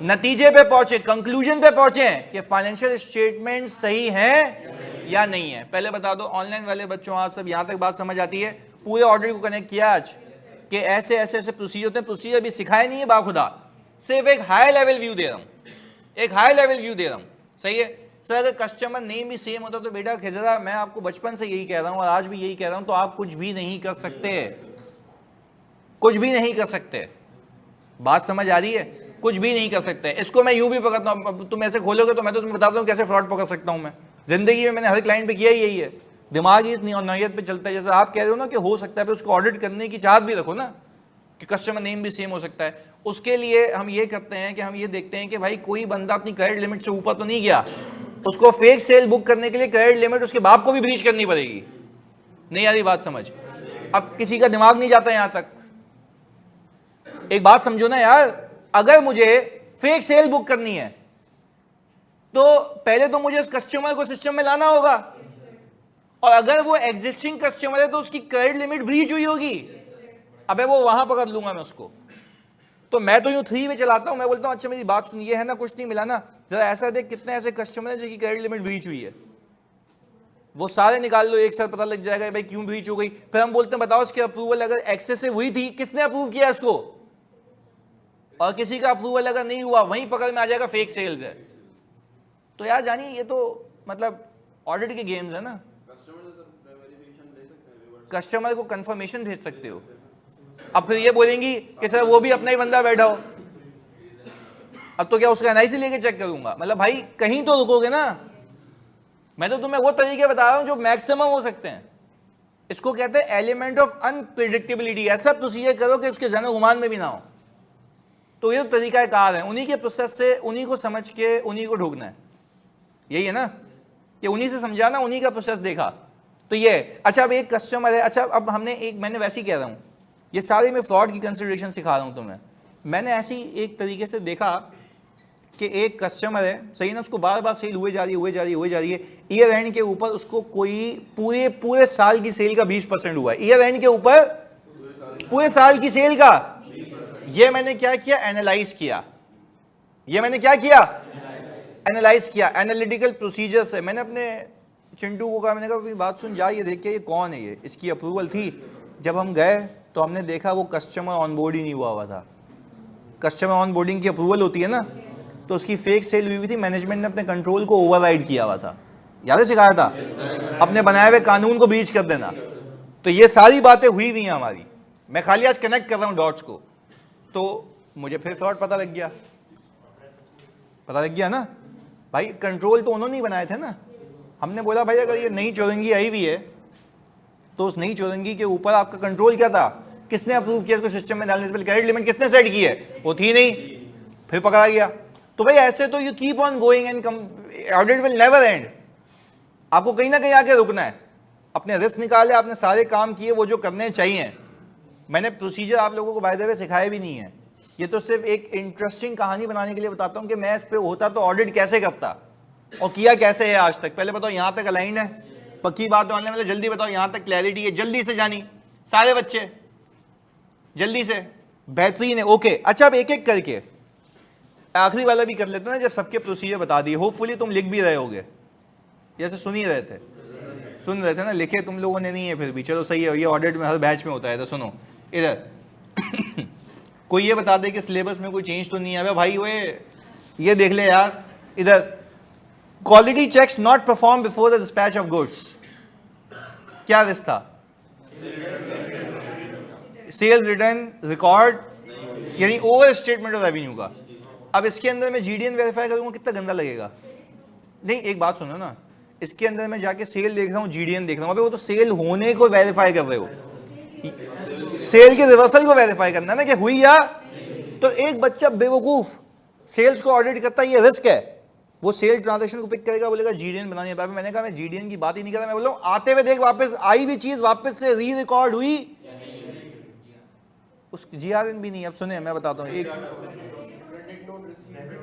नतीजे पे पहुंचे, कंक्लूजन पे पहुंचे कि फाइनेंशियल स्टेटमेंट सही है या नहीं है। पहले बता दो ऑनलाइन वाले बच्चों, आप सब यहां तक बात समझ आती है, पूरे ऑर्डर को कनेक्ट किया आज कि ऐसे ऐसे ऐसे प्रोसीजर होते हैं, प्रोसीजर भी सिखाए नहीं है बाखुदा, सिर्फ एक हाई लेवल व्यू दे रहा हूं, एक हाई लेवल व्यू दे रहा हूं, सही है सर। अगर कस्टमर नेम भी सेम होता तो बेटा खिजरा, मैं आपको बचपन से यही कह रहा हूं और आज भी यही कह रहा हूं, तो आप कुछ भी नहीं कर सकते, कुछ भी नहीं कर सकते। बात समझ आ रही है, कुछ भी नहीं कर सकते। इसको मैं यूं भी पकड़ता हूं, तुम ऐसे खोलोगे तो मैं तो तुम्हें बताता हूं कैसे फ्रॉड पकड़ सकता हूं मैं। जिंदगी में मैंने हर क्लाइंट पे किया ही यही है, दिमाग इस नौयत पे चलता है। जैसे आप कह रहे हो ना कि हो सकता है, उसको ऑडिट करने की चाहत भी रखो ना कि कस्टमर नेम भी सेम हो सकता है। उसके लिए हम ये करते हैं कि हम ये देखते हैं कि भाई कोई बंदा अपनी क्रेडिट लिमिट से ऊपर तो नहीं गया, उसको फेक सेल बुक करने के लिए क्रेडिट लिमिट उसके बाप को भी ब्रीच करनी पड़ेगी। नहीं आ रही बात समझ, अब किसी का दिमाग नहीं जाता यहां तक। एक बात समझो ना यार, अगर मुझे फेक सेल बुक करनी है तो पहले तो मुझे उस कस्टमर को सिस्टम में लाना होगा, और अगर वो एग्जिस्टिंग कस्टमर है तो उसकी क्रेडिट लिमिट ब्रीच हुई होगी, अबे वो वहां पकड़ लूंगा मैं उसको। तो मैं तो यूं 3 वे चलाता हूं, मैं बोलता हूं अच्छा मेरी बात सुन, ये है ना कुछ नहीं मिला ना, जरा ऐसा देख कितने ऐसे कस्टमर है जिनकी क्रेडिट लिमिट ब्रीच हुई है, वो सारे निकाल लो, एक साथ पता लग जाएगा भाई क्यों ब्रीच हो गई। फिर हम बोलते हैं बताओ इसकी अप्रूवल अगर एक्सेसिव हुई थी, किसने अप्रूव किया इसको, और किसी का अप्रूवल अगर नहीं हुआ वहीं पकड़ में आ जाएगा फेक सेल्स है। तो यार जानिए ये तो मतलब ऑडिट के गेम्स है ना। कस्टमर को कंफर्मेशन भेज सकते हो, अब फिर ये बोलेंगी कि सर वो भी अपना ही बंदा बैठा हो, अब तो क्या उसका एनआईसी लेके चेक करूंगा? मतलब भाई कहीं तो रुकोगे ना। मैं तो तुम्हें वो तरीके बता रहा हूं जो मैक्सिमम हो सकते हैं। इसको कहते हैं एलिमेंट ऑफ अनप्रिडिक्टेबिलिटी। ऐसा प्रोसीजर करो कि उसके जन गुमान में भी ना हो। तो ये तो तरीका कार है, उन्हीं के प्रोसेस से उन्हीं को समझ के उन्हीं को ढूंढना है। यही है ना कि उन्हीं से समझाना, उन्हीं का प्रोसेस देखा। तो ये अच्छा, अब एक कस्टमर है, अच्छा अब हमने एक, मैंने वैसे ही कह रहा हूँ, ये सारे मैं फ्रॉड की कंसिडरेशन सिखा रहा हूँ तुम्हें। मैंने ऐसी एक तरीके से देखा कि एक कस्टमर है, सही ना, उसको बार बार सेल हुए जा रही है। ईयर एंड के ऊपर उसको कोई पूरे साल की सेल का 20% हुआ है। ईयर एंड के ऊपर पूरे साल की सेल का। ये मैंने क्या किया? एनालाइज किया। ये मैंने क्या किया? एनालाइज किया। एनालिटिकल प्रोसीजर से मैंने अपने चिंटू को कहा, मैंने कहा बात सुन जा, ये देख के ये कौन है, ये इसकी अप्रूवल थी। जब हम गए तो हमने देखा वो कस्टमर ऑनबोर्ड ही नहीं हुआ था। कस्टमर ऑनबोर्डिंग की अप्रूवल होती है ना, तो उसकी फेक सेल हुई थी। मैनेजमेंट ने अपने कंट्रोल को ओवरराइड किया हुआ था, याद है, सिखाया था अपने बनाए हुए कानून को ब्रीच कर देना। तो ये सारी बातें हुई हैं हमारी। मैं खाली आज कनेक्ट कर रहा हूँ डॉट्स को। तो मुझे फिर फ्रॉड पता लग गया ना भाई। कंट्रोल तो उन्होंने ही बनाए थे ना। हमने बोला भाई अगर ये नई चौरंगी आई हुई है तो उस नई चौरंगी के ऊपर आपका कंट्रोल क्या था? किसने अप्रूव किया इसको सिस्टम में डालने से पहले? क्रेडिट लिमिट किसने सेट की है? वो थी नहीं, फिर पकड़ा गया। तो भाई ऐसे तो you keep on going and audit will never and. आपको कहीं ना कहीं आके रुकना है। अपने रिस्क निकाले, आपने सारे काम किए वो जो करने चाहिए। मैंने प्रोसीजर आप लोगों को बाय द वे सिखाए भी नहीं है, ये तो सिर्फ एक इंटरेस्टिंग कहानी बनाने के लिए बताता हूं कि मैं इस पे होता तो ऑडिट कैसे करता और किया कैसे है आज तक। पहले बताओ यहां तक अलाइंड है? पक्की बात है। ऑनलाइन वाले जल्दी बताओ यहां तक क्लैरिटी है? जल्दी से जानी सारे बच्चे, जल्दी से, बेहतरीन है। ओके, अच्छा अब एक एक करके आखिरी वाला भी कर लेते हैं ना, जब सबके प्रोसीजर बता दिए। होपफुली तुम लिख भी रहे होगे, जैसे सुन ही रहे थे ना, लिखे तुम लोगों ने नहीं है फिर भी, चलो सही है। ये ऑडिट में हर बैच में होता है। तो सुनो इधर कोई ये बता दे कि सिलेबस में कोई चेंज तो नहीं है भाई। ये देख ले यार इधर, quality checks not perform before the dispatch of goods. क्या रिश्ता? सेल्स रिटर्न रिकॉर्ड यानी ओवर स्टेटमेंट ऑफ रेवेन्यू का। अब इसके अंदर मैं जीडीएन वेरीफाई करूंगा, कितना गंदा लगेगा। नहीं एक बात सुनो ना, इसके अंदर मैं जाके सेल देख रहा हूँ, जीडीएन देख रहा हूँ, अबे वो तो सेल होने को वेरीफाई कर रहे हो, सेल के रिवर्सल को वेरीफाई करना ना कि हुई या। तो एक बच्चा बेवकूफ सेल्स को ऑडिट करता है, ये रिस्क है। वो सेल ट्रांजैक्शन को पिक करेगा, बोलेगा जीडीएन बनानी है। मैंने कहा मैं जीडीएन की बात ही नहीं कर रहा, मैं बोल रहा हूं आते हुए देख वापस आई हुई चीज वापस से री रिकॉर्ड हुई। उस जीआरएन भी नहीं। अब सुने मैं बताता हूँ, एक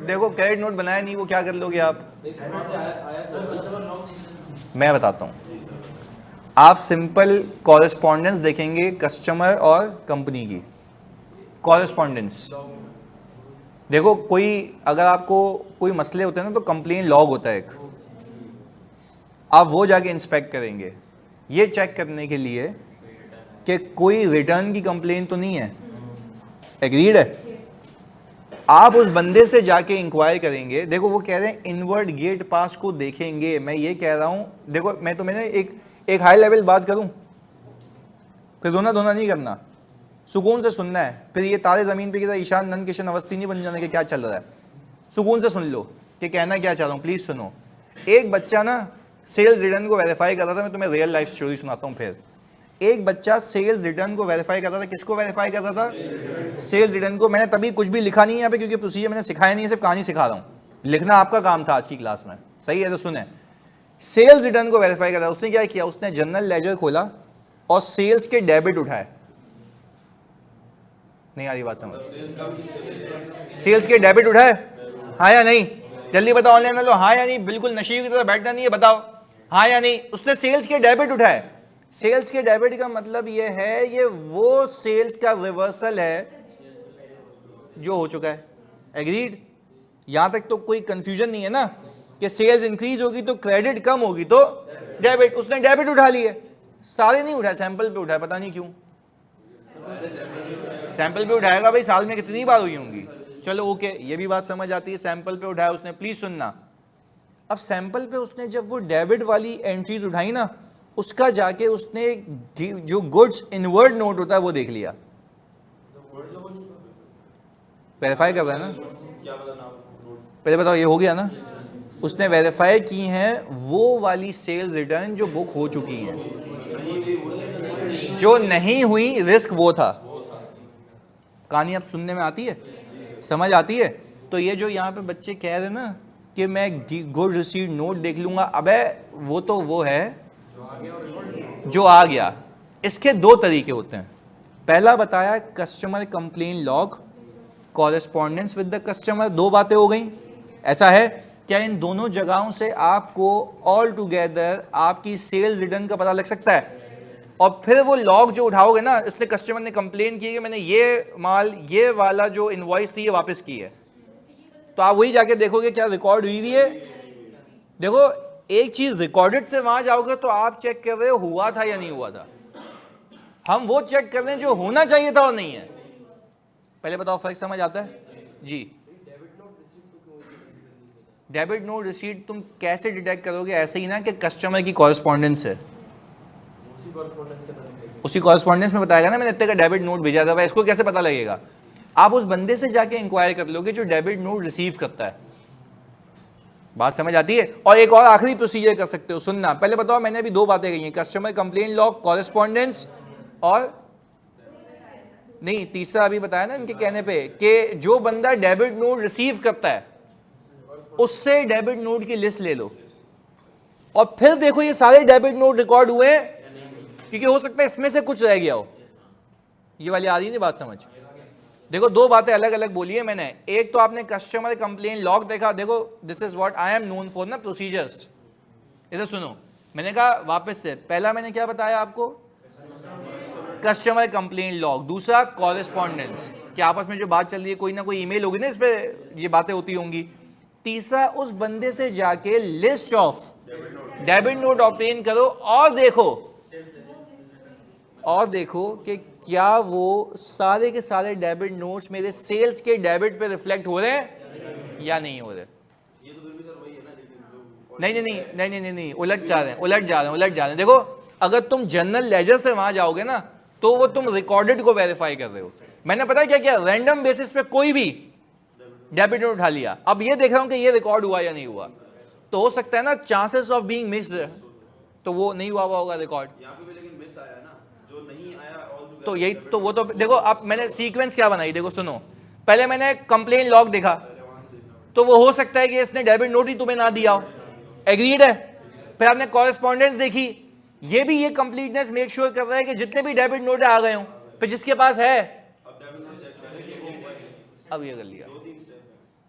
देखो क्रेडिट नोट बनाया नहीं, वो क्या कर लोगे आप? मैं बताता हूँ, आप सिंपल कॉरेस्पॉन्डेंस देखेंगे कस्टमर और कंपनी की। कॉरेस्पॉन्डेंस देखो, कोई अगर आपको कोई मसले होते हैं ना तो कंप्लेन लॉग होता है एक, आप वो जाके इंस्पेक्ट करेंगे ये चेक करने के लिए कि कोई रिटर्न की कंप्लेन तो नहीं है। एग्रीड है? आप उस बंदे से जाके इंक्वायर करेंगे। देखो वो कह रहे हैं इनवर्ड गेट पास को देखेंगे, मैं ये कह रहा हूं, देखो मैं तो मैंने एक हाई लेवल बात करूं, फिर दोना नहीं करना, सुकून से सुनना है। फिर ये तारे ज़मीन पे की तरह ईशान नंद किशन अवस्थी नहीं बन जाने के क्या चल रहा है। सुकून से सुन लो कि कहना क्या चाह रहा हूँ, प्लीज़ सुनो। एक बच्चा ना सेल्स रिटर्न को वेरीफाई कर रहा था, मैं तुम्हें रियल लाइफ स्टोरी सुनाता हूँ। फिर एक बच्चा सेल्स रिटर्न को वेरीफाई कर रहा था। किसको वेरीफाई कर रहा था? सेल्स रिटर्न को। मैंने तभी कुछ भी लिखा नहीं है यहाँ पे क्योंकि प्रोसीजर मैंने सिखाया नहीं है, सिर्फ कहानी सिखा रहा हूँ। लिखना आपका काम था आज की क्लास में, सही है? तो सुने, सेल्स रिटर्न को वेरीफाई कर रहा था। उसने क्या किया? उसने जनरल लेजर खोला और सेल्स के डेबिट उठाए। नहीं आ रही बात समझ? सेल्स के डेबिट उठाए, हाँ या नहीं? जल्दी बताओ ऑनलाइन वालों, हाँ या नहीं? बिल्कुल नशे की तरह बैठना नहीं है, बताओ हाँ या नहीं? उसने सेल्स के डेबिट उठाए। सेल्स के डेबिट का मतलब ये है, ये वो सेल्स का रिवर्सल है जो हो चुका है। एग्रीड? यहां तक तो कोई कंफ्यूजन नहीं है ना कि सेल्स इंक्रीज होगी तो क्रेडिट कम होगी तो डेबिट। उसने डेबिट उठा लिए, सारे नहीं उठाए, सैंपल पे उठाए, पता नहीं क्यों। सैंपल पे उठाएगा भाई, साल में कितनी बार हुई होंगी? चलो ओके, ये भी बात समझ आती है, सैंपल पे उठाया उसने, प्लीज सुनना। अब सैंपल पे उसने जब वो डेबिट वाली एंट्रीज उठाई ना, उसका जाके उसने जो गुड्स इनवर्ड नोट होता है वो देख लिया, वेरीफाई कर रहा है ना, पहले बताओ ये हो गया ना, उसने वेरीफाई की हैं वो वाली सेल्स रिटर्न जो बुक हो चुकी हैं, जो नहीं हुई रिस्क वो था। कहानी अब सुनने में आती है, समझ आती है? तो ये जो यहाँ पे बच्चे कह रहे हैं ना कि मैं गुड रिसीव्ड नोट देख लूंगा, अबे वो तो वो है जो आ गया। इसके दो तरीके होते हैं, पहला बताया customer complain log, correspondence with the customer, दो बातें हो गई। ऐसा है क्या इन दोनों जगहों से आपको ऑल टुगेदर आपकी सेल्स रिटर्न का पता लग सकता है? और फिर वो लॉग जो उठाओगे ना, इसने कस्टमर ने कंप्लेन की कि मैंने ये माल, ये वाला जो इनवॉइस थी ये वापस की है, तो आप वही जाके देखोगे क्या रिकॉर्ड हुई है। देखो एक चीज रिकॉर्डेड से वहां जाओगे तो आप चेक कर रहे हो हुआ था या नहीं हुआ था, हम वो चेक कर रहे हैं जो होना चाहिए था और नहीं है। पहले बताओ फर्क समझ आता है जी? डेबिट नोट रिसीट तुम कैसे डिटेक्ट करोगे? ऐसे ही ना कि कस्टमर की कॉरेस्पॉन्डेंस है, उसी कॉरेस्पॉन्डेंस में बताएगा ना मैंने इतने का डेबिट नोट भेजा था, इसको कैसे पता लगेगा? आप उस बंदे से जाके इंक्वायर कर लोगे जो डेबिट नोट रिसीव करता है। बात समझ आती है? और एक और आखिरी प्रोसीजर कर सकते हो, सुनना। पहले बताओ, मैंने अभी दो बातें कही हैं, कस्टमर कंप्लेन लॉग, कॉरेस्पॉन्डेंस, और नहीं तीसरा अभी बताया ना इनके कहने पे कि जो बंदा डेबिट नोट रिसीव करता है उससे डेबिट नोट की लिस्ट ले लो और फिर देखो ये सारे डेबिट नोट रिकॉर्ड हुए, क्योंकि हो सकता है इसमें से कुछ रह गया हो। ये वाली आ रही नहीं बात समझ? देखो दो बातें अलग अलग बोली है मैंने। एक तो आपने कस्टमर कंप्लेन लॉग देखा, देखो this is what I am known for ना, प्रोसीजर्स। इधर सुनो, मैंने कहा वापस से, पहला मैंने क्या बताया आपको, कस्टमर कंप्लेन लॉग, दूसरा कॉरेस्पॉन्डेंस, कि आपस में जो बात चल रही है कोई ना कोई ईमेल होगी ना, इस पे ये बातें होती होंगी। तीसरा उस बंदे से जाके list of debit note obtain करो और देखो कि क्या वो सारे के सारे डेबिट नोट्स मेरे सेल्स के डेबिट पे रिफ्लेक्ट हो रहे हैं या नहीं हो रहे। नहीं, उलट जा रहे हैं। देखो अगर तुम जनरल लेजर से वहां जाओगे ना तो वो तुम रिकॉर्डेड को वेरीफाई कर रहे हो। मैंने पता है क्या रैंडम बेसिस पे कोई भी डेबिट नोट उठा लिया, अब ये देख रहा हूं कि ये रिकॉर्ड हुआ या नहीं हुआ, तो हो सकता है ना चांसेस ऑफ बीइंग मिस्ड, तो वो नहीं हुआ होगा रिकॉर्ड। लेकिन मिस आया ना, जो नहीं आया और तो यही तो वो तो देखो, अब मैंने सीक्वेंस क्या बनाई, देखो सुनो, पहले मैंने कंप्लेन लॉग देखा, तो वो हो सकता है कि इसने डेबिट नोट ही तुम्हें ना दिया हो, एग्रीड है। फिर आपने कॉरेस्पॉन्डेंस देखी, ये भी ये कंप्लीटनेस मेक श्योर कर रहा है कि जितने भी डेबिट नोट आ गए हो, फिर जिसके पास है अब ये कर लिया।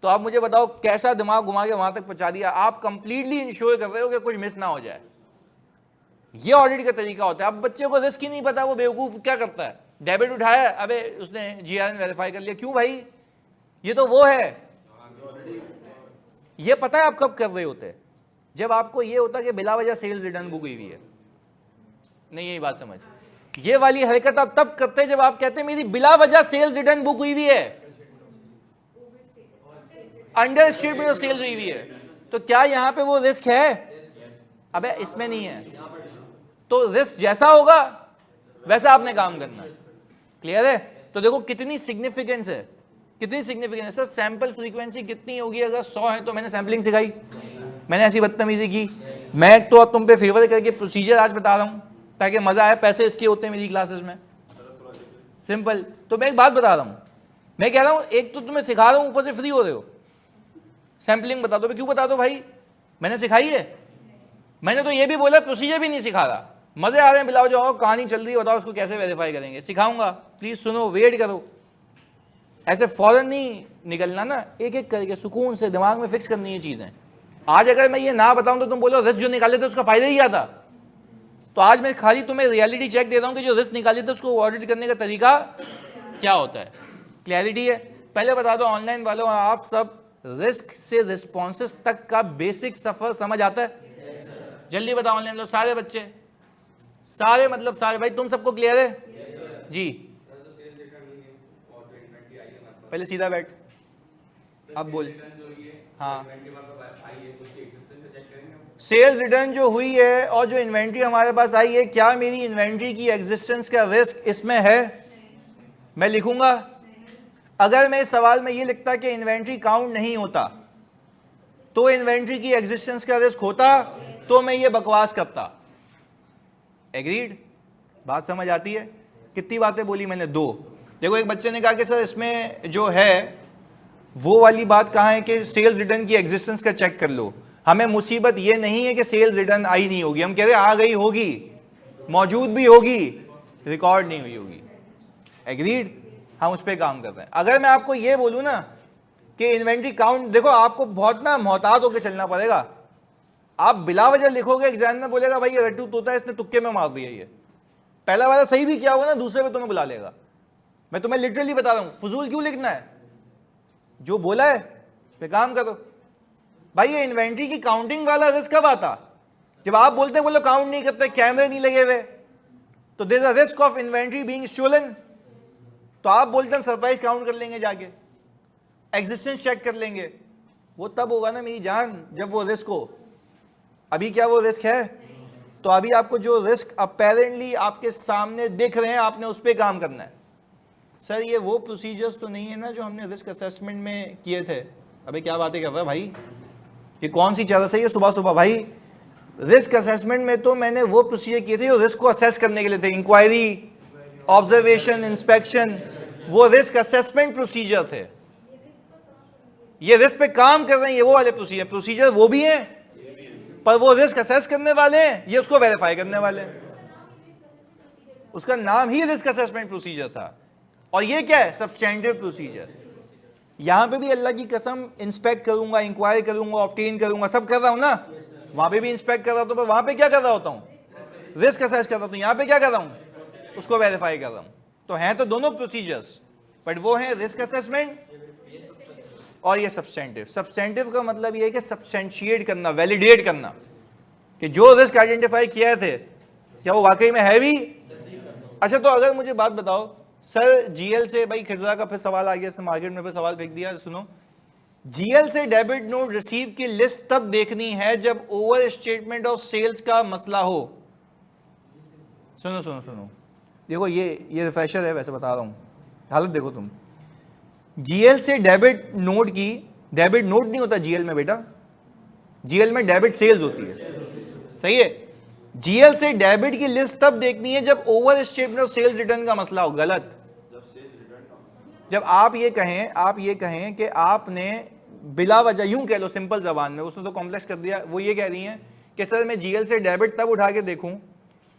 तो आप मुझे बताओ कैसा दिमाग घुमा के वहां तक पहुंचा दिया। आप कंप्लीटली इंश्योर कर रहे हो कि कुछ मिस ना हो जाए। ये ऑडिट का तरीका होता है। अब बच्चे को रिस्क ही नहीं पता, वो बेवकूफ क्या करता है, डेबिट उठाया, अबे उसने जीआरएन वेरीफाई कर लिया, क्यों भाई, ये तो वो है। ये पता है आप कब कर रहे होते, जब आपको ये होता कि बिला वजह सेल्स रिटर्न बुक हुई है। नहीं यही बात समझ, ये वाली हरकत आप तब करते हैं जब आप कहते हैं मेरी बिला वजह सेल्स रिटर्न बुक हुई है, अंडर स्टेटमेंट ऑफ सेल्स हुई है। तो क्या यहां पे वो रिस्क है? अबे इसमें नहीं है। तो रिस्क जैसा होगा वैसा आपने काम करना। क्लियर है? तो देखो कितनी सिग्निफिकेंस है, कितनी सिग्निफिकेंस है। सैंपल फ्रीक्वेंसी कितनी होगी? अगर 100 है तो मैंने सैंपलिंग सिखाई, मैंने ऐसी बदतमीजी की। मैं तो तुम पे फेवर करके प्रोसीजर आज बता रहा हूं ताकि मजा आए। पैसे इसके होते हैं मेरी क्लासेस में, सिंपल। तो मैं एक बात बता रहा हूं, मैं कह रहा हूं एक तो तुम्हें सिखा रहा हूं, ऊपर से फ्री हो रहे हो। सैंपलिंग बता दो, क्यों बता दो भाई, मैंने सिखाई है। मैंने तो ये भी बोला प्रोसीजर भी नहीं सिखा रहा। मजे आ रहे हैं, बिलाओ जाओ, कहानी चल रही है, बताओ उसको कैसे वेरीफाई करेंगे, सिखाऊंगा, प्लीज सुनो, वेट करो। ऐसे फौरन नहीं निकलना ना, एक एक करके सुकून से दिमाग में फिक्स करनी है चीजें। आज अगर मैं ये ना बताऊं तो तुम बोलो रिस्क जो निकाले थे उसका फायदा ही क्या था। तो आज मैं खाली तुम्हें रियलिटी चेक दे रहा हूं कि जो रिस्क निकाले थे उसको ऑडिट करने का तरीका क्या होता है। क्लैरिटी है? पहले बता दो ऑनलाइन वालों, आप सब रिस्क से रिस्पॉन्सेस तक का बेसिक सफर समझ आता है? जल्दी बताओ ऑनलाइन लो, सारे बच्चे, सारे मतलब सारे भाई, तुम सबको क्लियर है? जी पहले सीधा बैठ, अब बोल। हाँ, सेल्स रिटर्न जो हुई है और जो इन्वेंट्री हमारे पास आई है, क्या मेरी इन्वेंट्री की एग्जिस्टेंस का रिस्क इसमें है? मैं लिखूंगा। अगर मैं इस सवाल में ये लिखता कि इन्वेंट्री काउंट नहीं होता तो इन्वेंट्री की एग्जिस्टेंस का रिस्क होता, तो मैं ये बकवास करता। एग्रीड? बात समझ आती है? कितनी बातें बोली मैंने? 2। देखो, एक बच्चे ने कहा कि सर इसमें जो है वो वाली बात कहाँ है कि सेल्स रिटर्न की एग्जिस्टेंस का चेक कर लो। हमें मुसीबत ये नहीं है कि सेल्स रिटर्न आई नहीं होगी, हम कह रहे आ गई होगी, मौजूद भी होगी, रिकॉर्ड नहीं हुई होगी। एग्रीड? हम उस पर काम कर रहे हैं। अगर मैं आपको ये बोलूं ना कि इन्वेंट्री काउंट, देखो आपको बहुत ना मोहतात होकर चलना पड़ेगा। आप बिला वजह लिखोगे, एग्जाम में बोलेगा भाई ये रट्टू तोता है, इसने तुक्के में मार दिया, ये पहला वाला सही भी किया होगा ना, दूसरे पे तुम्हें बुला लेगा। मैं तुम्हें लिटरली बता रहा हूं, फजूल क्यों लिखना है? जो बोला है उस पर काम करो। भाई ये इन्वेंट्री की काउंटिंग वाला रिस्क कब आता? जब आप बोलते हैं बोलो काउंट नहीं करते, कैमरे नहीं लगे हुए, तो there is a risk of inventory being stolen. तो आप बोलते हैं सरप्राइज काउंट कर लेंगे, जाके एग्जिस्टेंस चेक कर लेंगे। वो तब होगा ना मेरी जान जब वो रिस्क हो। अभी क्या वो रिस्क है? तो अभी आपको जो रिस्क अपेरेंटली आपके सामने दिख रहे हैं, आपने उस पर काम करना है। सर ये वो प्रोसीजर्स तो नहीं है ना जो हमने रिस्क असेसमेंट में किए थे? अबे क्या बातें कर रहा है भाई, ये कौन सी चीज़ है सुबह सुबह? भाई रिस्क असेसमेंट में तो मैंने वो प्रोसीजर किए थे जो रिस्क को असेस करने के लिए थे। इंक्वायरी, ऑब्जर्वेशन, इंस्पेक्शन, वो रिस्क असेसमेंट प्रोसीजर थे। ये रिस्क पे काम कर रहे हैं, ये वो वाले प्रोसीजर वो भी हैं, पर वो रिस्क असेस करने वाले हैं, ये उसको वेरीफाई करने वाले हैं। उसका नाम ही रिस्क असेसमेंट प्रोसीजर था। और ये क्या है? Substantive procedure. यहां पे भी अल्लाह की कसम इंस्पेक्ट करूंगा, इंक्वायरी करूंगा, ऑब्टेन करूंगा, सब कर रहा हूं ना। वहां पे भी इंस्पेक्ट कर रहा हूं, तो वहां पे क्या कर रहा होता हूं? रिस्क असेस कर रहा हूं। यहां पे क्या कर रहा हूं? उसको वेरीफाई कर रहा हूं। तो हैं तो दोनों प्रोसीजर्स, बट वो है रिस्क असेसमेंट और ये सब्सटेंटिव। सब्सटेंटिव का मतलब ये है कि सब्सटेंशिएट करना, वैलिडेट करना कि जो रिस्क आइडेंटिफाई किया थे क्या वो वाकई में है भी। अच्छा, तो अगर मुझे बात बताओ सर, जीएल से, भाई खिजरा का फिर सवाल आ गया, इसने मार्केट में फिर सवाल फेंक दिया। सुनो, जीएल से डेबिट नोट रिसीव की लिस्ट तब देखनी है जब ओवर स्टेटमेंट ऑफ सेल्स का मसला हो। सुनो सुनो सुनो, देखो ये रिफ्रेशर है, वैसे बता रहा हूं, हालत देखो तुम। जीएल से डेबिट नोट की, डेबिट नोट नहीं होता जीएल में बेटा, जीएल में डेबिट सेल्स होती है, सही है। जीएल से डेबिट की लिस्ट तब देखनी है जब overstatement of sales return का मसला हो। गलत। जब आप ये कहें कि आपने बिला वजह, यूं कह लो सिंपल जबान में, उसने तो कॉम्प्लेक्स कर दिया, वो ये कह रही हैं कि सर मैं जीएल से डेबिट तब उठा के देखूं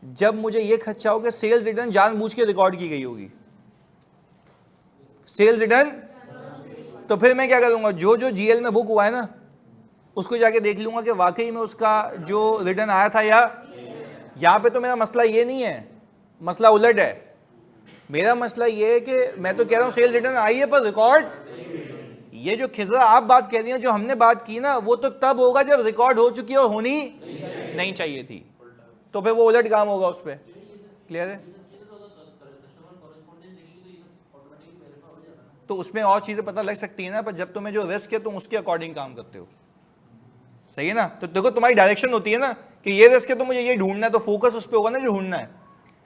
जब मुझे ये खदशा हो कि सेल्स रिटर्न जानबूझ के रिकॉर्ड की गई होगी। सेल्स रिटर्न, तो फिर मैं क्या करूंगा, जो जो जीएल में बुक हुआ है ना उसको जाके देख लूंगा कि वाकई में उसका जो रिटर्न आया था या। यहां पे तो मेरा मसला ये नहीं है, मसला उलट है। मेरा मसला ये है कि मैं तो कह रहा हूं सेल्स रिटर्न आई है पर रिकॉर्ड, ये जो खिजरा आप बात कह रही हैं, जो हमने बात की ना, वो तो तब होगा जब रिकॉर्ड हो चुकी है और होनी नहीं चाहिए थी, तो फिर वो उलट काम होगा उस पर। क्लियर है? तो उसमें और चीजें पता लग सकती है ना, पर जब तुम्हें जो रिस्क है तुम उसके अकॉर्डिंग काम करते हो, सही है ना। तो देखो तुम्हारी डायरेक्शन होती है ना कि ये रिस्क है तो मुझे ये ढूंढना है, तो फोकस उस पर होगा ना जो ढूंढना है।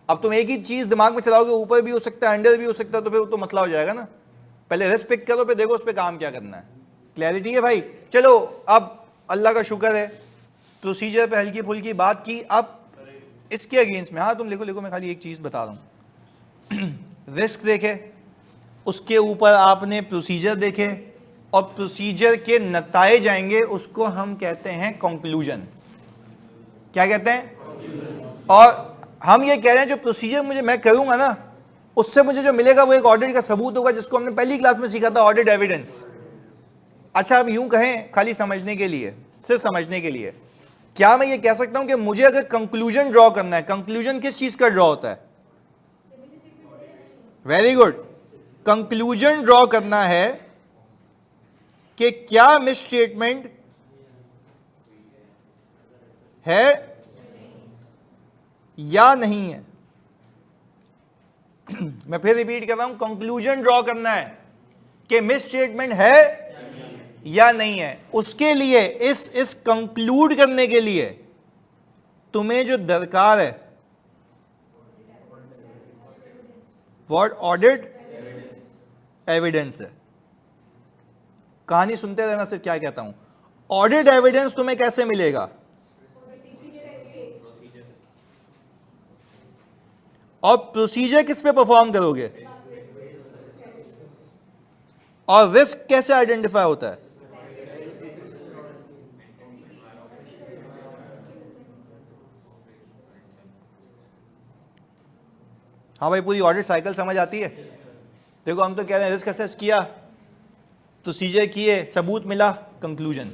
अब तुम एक ही चीज दिमाग में चलाओगे, ऊपर भी हो सकता है, अंडर भी हो सकता है, तो फिर तो मसला हो जाएगा ना। पहले रिस्क पिक करो, फिर देखो उस पर काम क्या करना है। क्लैरिटी है भाई? चलो, अब अल्लाह का शुक्र है प्रोसीजर पे हल्की फुल्की बात की। अब इसके अगेंस्ट में, हाँ तुम लिखो लिखो, मैं खाली एक चीज बता रहा हूं। रिस्क देखे, उसके ऊपर आपने प्रोसीजर देखे, और प्रोसीजर के नताइज आएंगे, उसको हम कहते हैं कंक्लूजन। क्या कहते हैं? और हम ये कह रहे हैं जो प्रोसीजर मैं करूंगा ना, उससे मुझे जो मिलेगा वो एक ऑडिट का सबूत होगा, जिसको हमने पहली क्लास में सीखा था, ऑडिट एविडेंस। अच्छा, अब यूं कहें खाली समझने के लिए, सिर्फ समझने के लिए, क्या मैं ये कह सकता हूं कि मुझे अगर कंक्लूजन ड्रॉ करना है, कंक्लूजन किस चीज का ड्रॉ होता है? Very good. कंक्लूजन ड्रॉ करना है कि क्या मिसस्टेटमेंट है या नहीं है। मैं फिर रिपीट कर रहा हूं, कंक्लूजन ड्रॉ करना है कि मिसस्टेटमेंट है या नहीं है, उसके लिए इस कंक्लूड करने के लिए तुम्हें जो दरकार है व्हाट ऑडिट एविडेंस है। कहानी सुनते रहना, सिर्फ क्या कहता हूं, ऑडिट एविडेंस तुम्हें कैसे मिलेगा, और प्रोसीजर किस पे परफॉर्म करोगे, और रिस्क कैसे आइडेंटिफाई होता है। हाँ भाई, पूरी ऑडिट साइकिल समझ आती है। देखो हम तो कह रहे हैं रिस्क असेस किया, प्रोसीजर किए, सबूत मिला, कंक्लूजन,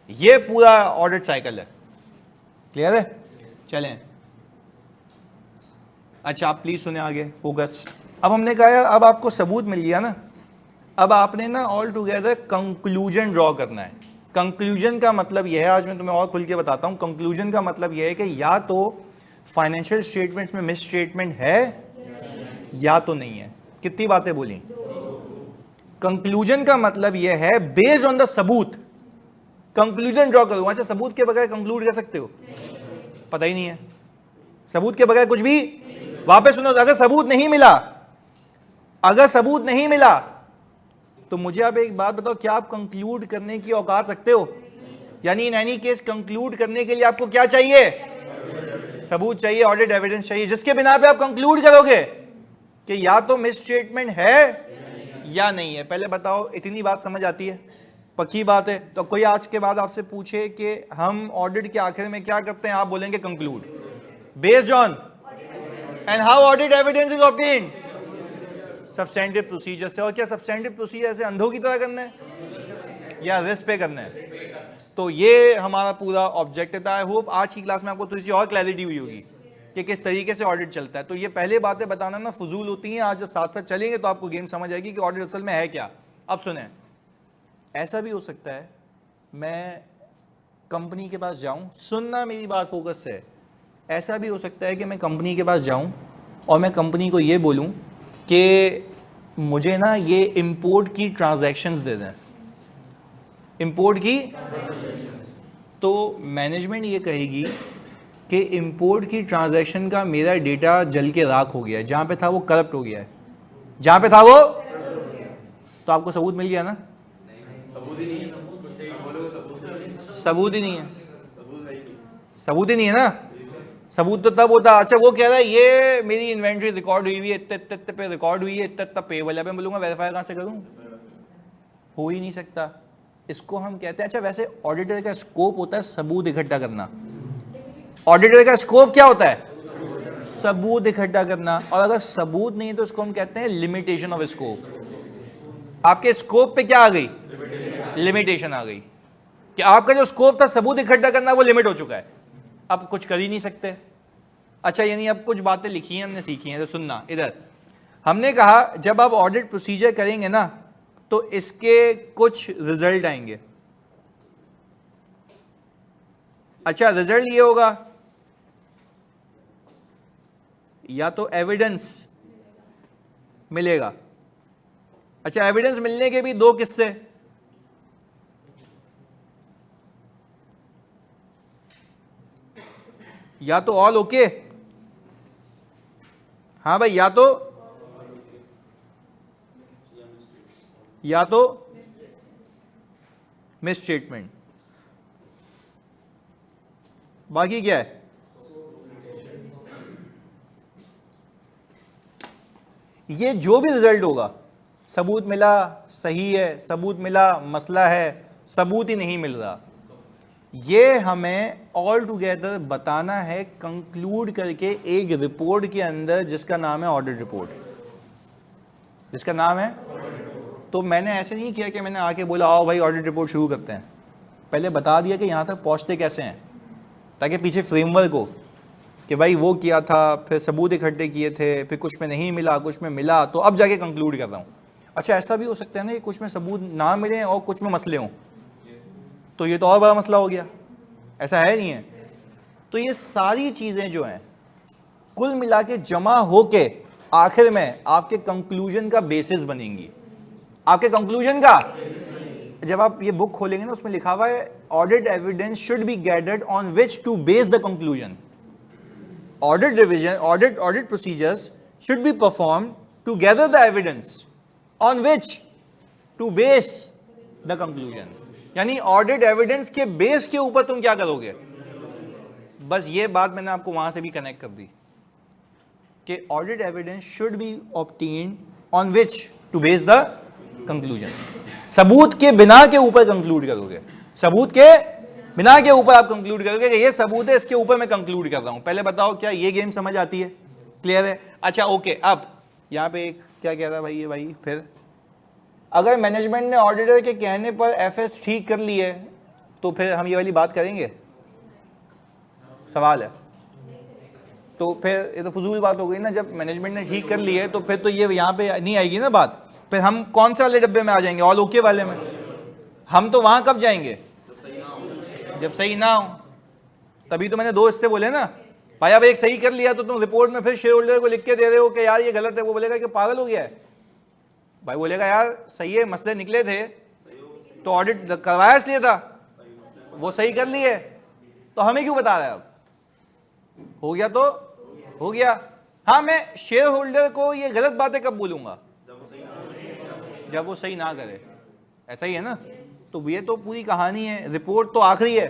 ये पूरा ऑडिट साइकिल है। क्लियर है? चलें, अच्छा आप प्लीज सुने आगे, फोकस। अब हमने कहा अब आपको सबूत मिल गया ना, अब आपने ना ऑल टुगेदर कंक्लूजन ड्रॉ करना है। कंक्लूजन का मतलब यह है, आज मैं तुम्हें और खुल के बताता हूं, कंक्लूजन का मतलब यह है कि या तो फाइनेंशियल स्टेटमेंट्स में मिस स्टेटमेंट है या तो नहीं है। कितनी बातें बोली? कंक्लूजन का मतलब यह है बेस्ड ऑन द सबूत कंक्लूजन ड्रॉ करूंगा। अच्छा, सबूत के बगैर कंक्लूड कर सकते हो? पता ही नहीं है, सबूत के बगैर कुछ भी। वापस सुनो, अगर सबूत नहीं मिला, अगर सबूत नहीं मिला तो मुझे आप एक बात बताओ, क्या आप कंक्लूड करने की औकात रखते हो? यानी इन एनी केस कंक्लूड करने के लिए आपको क्या चाहिए? सबूत चाहिए, ऑडिट एविडेंस चाहिए, जिसके बिना पे आप कंक्लूड करोगे कि या तो मिस स्टेटमेंट है या नहीं है। पहले बताओ, इतनी बात समझ आती है? पक्की बात है। तो कोई आज के बाद आपसे पूछे कि हम ऑडिट के आखिर में क्या करते हैं, आप बोलेंगे conclude based on and how audit evidence is obtained, substantive procedure से। और क्या सब्सटेंटिव प्रोसीजर से अंधों की तरह करना है या रिस्क पे करना है? तो ये हमारा पूरा ऑब्जेक्टिव था। आई होप आज की क्लास में आपको थोड़ी सी और क्लैरिटी हुई होगी कि किस तरीके से ऑडिट चलता है। तो ये पहले बातें बताना ना फजूल होती हैं, आज जब साथ साथ चलेंगे तो आपको गेम समझ आएगी कि ऑडिट असल में है क्या। अब सुने, ऐसा भी हो सकता है मैं कंपनी के पास जाऊं, सुनना मेरी बात फोकस से, ऐसा भी हो सकता है कि मैं कंपनी के पास जाऊं और मैं कंपनी को ये बोलूं कि मुझे ना ये इंपोर्ट की ट्रांजैक्शंस दे दें, इंपोर्ट की। तो मैनेजमेंट ये कहेगी कि इंपोर्ट की ट्रांजैक्शन का मेरा डेटा जल के राख हो गया है, जहाँ पे था वो करप्ट हो गया है, जहाँ पे था वो। तो आपको सबूत मिल गया ना? सबूत ही नहीं है, सबूत ही नहीं है, सबूत ही नहीं है ना। सबूत तो तब होता, अच्छा वो कह रहा है ये मेरी इन्वेंट्री रिकॉर्ड हुई है, इतने पे रिकॉर्ड हुई है, इतना पेबल है, मैं बोलूँगा वेरीफाई कहाँ से करूँ? हो ही नहीं सकता। इसको हम कहते हैं, अच्छा वैसे ऑडिटर का स्कोप होता है सबूत इकट्ठा करना। ऑडिटर का स्कोप क्या होता है? सबूत इकट्ठा करना। और अगर सबूत नहीं है तो इसको हम कहते हैं लिमिटेशन ऑफ स्कोप। आपके स्कोप पे क्या आ गई? लिमिटेशन आ गई कि आपका जो स्कोप था सबूत इकट्ठा करना, वो लिमिट हो चुका है, अब कुछ कर ही नहीं सकते। अच्छा, यानी अब कुछ बातें लिखी हैं, हमने सीखी हैं, तो सुनना इधर। हमने कहा जब आप ऑडिट प्रोसीजर करेंगे ना तो इसके कुछ रिजल्ट आएंगे। अच्छा, रिजल्ट ये होगा या तो एविडेंस मिलेगा। अच्छा, एविडेंस मिलने के भी दो किस्से, या तो ऑल ओके, हाँ भाई, या तो मिस स्टेटमेंट। बाकी क्या है? ये जो भी रिजल्ट होगा, सबूत मिला सही है, सबूत मिला मसला है, सबूत ही नहीं मिल रहा, ये हमें ऑल टुगेदर बताना है कंक्लूड करके एक रिपोर्ट के अंदर जिसका नाम है ऑडिट रिपोर्ट, जिसका नाम है। तो मैंने ऐसे नहीं किया कि मैंने आके बोला आओ भाई ऑडिट रिपोर्ट शुरू करते हैं, पहले बता दिया कि यहाँ तक पहुँचते कैसे हैं, ताकि पीछे फ्रेमवर्क हो कि भाई वो किया था, फिर सबूत इकट्ठे किए थे, फिर कुछ में नहीं मिला, कुछ में मिला, तो अब जाके कंक्लूड कर रहा हूँ। अच्छा, ऐसा भी हो सकता है ना कि कुछ में सबूत ना मिले और कुछ में मसले हों, तो ये तो और बड़ा मसला हो गया, ऐसा है नहीं है। तो ये सारी चीज़ें जो हैं कुल मिला के जमा होके आखिर में आपके कंक्लूजन का बेसिस बनेंगी, आपके कंक्लूजन का। जब आप ये बुक खोलेंगे ना उसमें लिखा हुआ है audit evidence should be gathered on which to base the conclusion. Audit revision, audit procedures should be perform to gather the evidence on which to base the conclusion. यानी ऑडिट एविडेंस के base के ऊपर तुम क्या करोगे. बस ये बात मैंने आपको वहां से भी कनेक्ट कर दी कि audit evidence should be obtained on which to base the conclusion. सबूत के बिना के ऊपर कंक्लूड करोगे. सबूत के बिना के ऊपर आप कंक्लूड करोगे कि ये सबूत है, इसके ऊपर मैं कंक्लूड कर रहा हूं. पहले बताओ क्या ये गेम समझ आती है, क्लियर है. अच्छा ओके, अब यहां पे एक क्या कह रहा है भाई, ये भाई फिर अगर मैनेजमेंट ने ऑडिटर के कहने पर एफएस ठीक कर ली है तो फिर हम ये वाली बात करेंगे. सवाल है. तो फिर ये तो फजूल बात हो गई ना. जब मैनेजमेंट ने ठीक कर ली है तो फिर तो ये यहाँ पे नहीं आएगी ना बात. फिर हम कौन से वाले डब्बे में आ जाएंगे, ऑल ओके वाले में. हम तो वहां कब जाएंगे, जब सही ना हो. तभी तो मैंने दो हिस्से बोले ना. भाई अब एक सही कर लिया तो तुम रिपोर्ट में फिर शेयर होल्डर को लिख के दे रहे हो कि यार ये गलत है. वो बोलेगा कि पागल हो गया है. भाई बोलेगा यार सही है, मसले निकले थे तो ऑडिट करवाया इसलिए था, वो सही कर लिए तो हमें क्यों बता रहा है. अब हो गया तो हो गया. हाँ, मैं शेयर होल्डर को ये गलत बातें कब बोलूंगा, जब वो सही ना करे. ऐसा ही है ना. तो ये तो पूरी कहानी है. रिपोर्ट तो आखिरी है,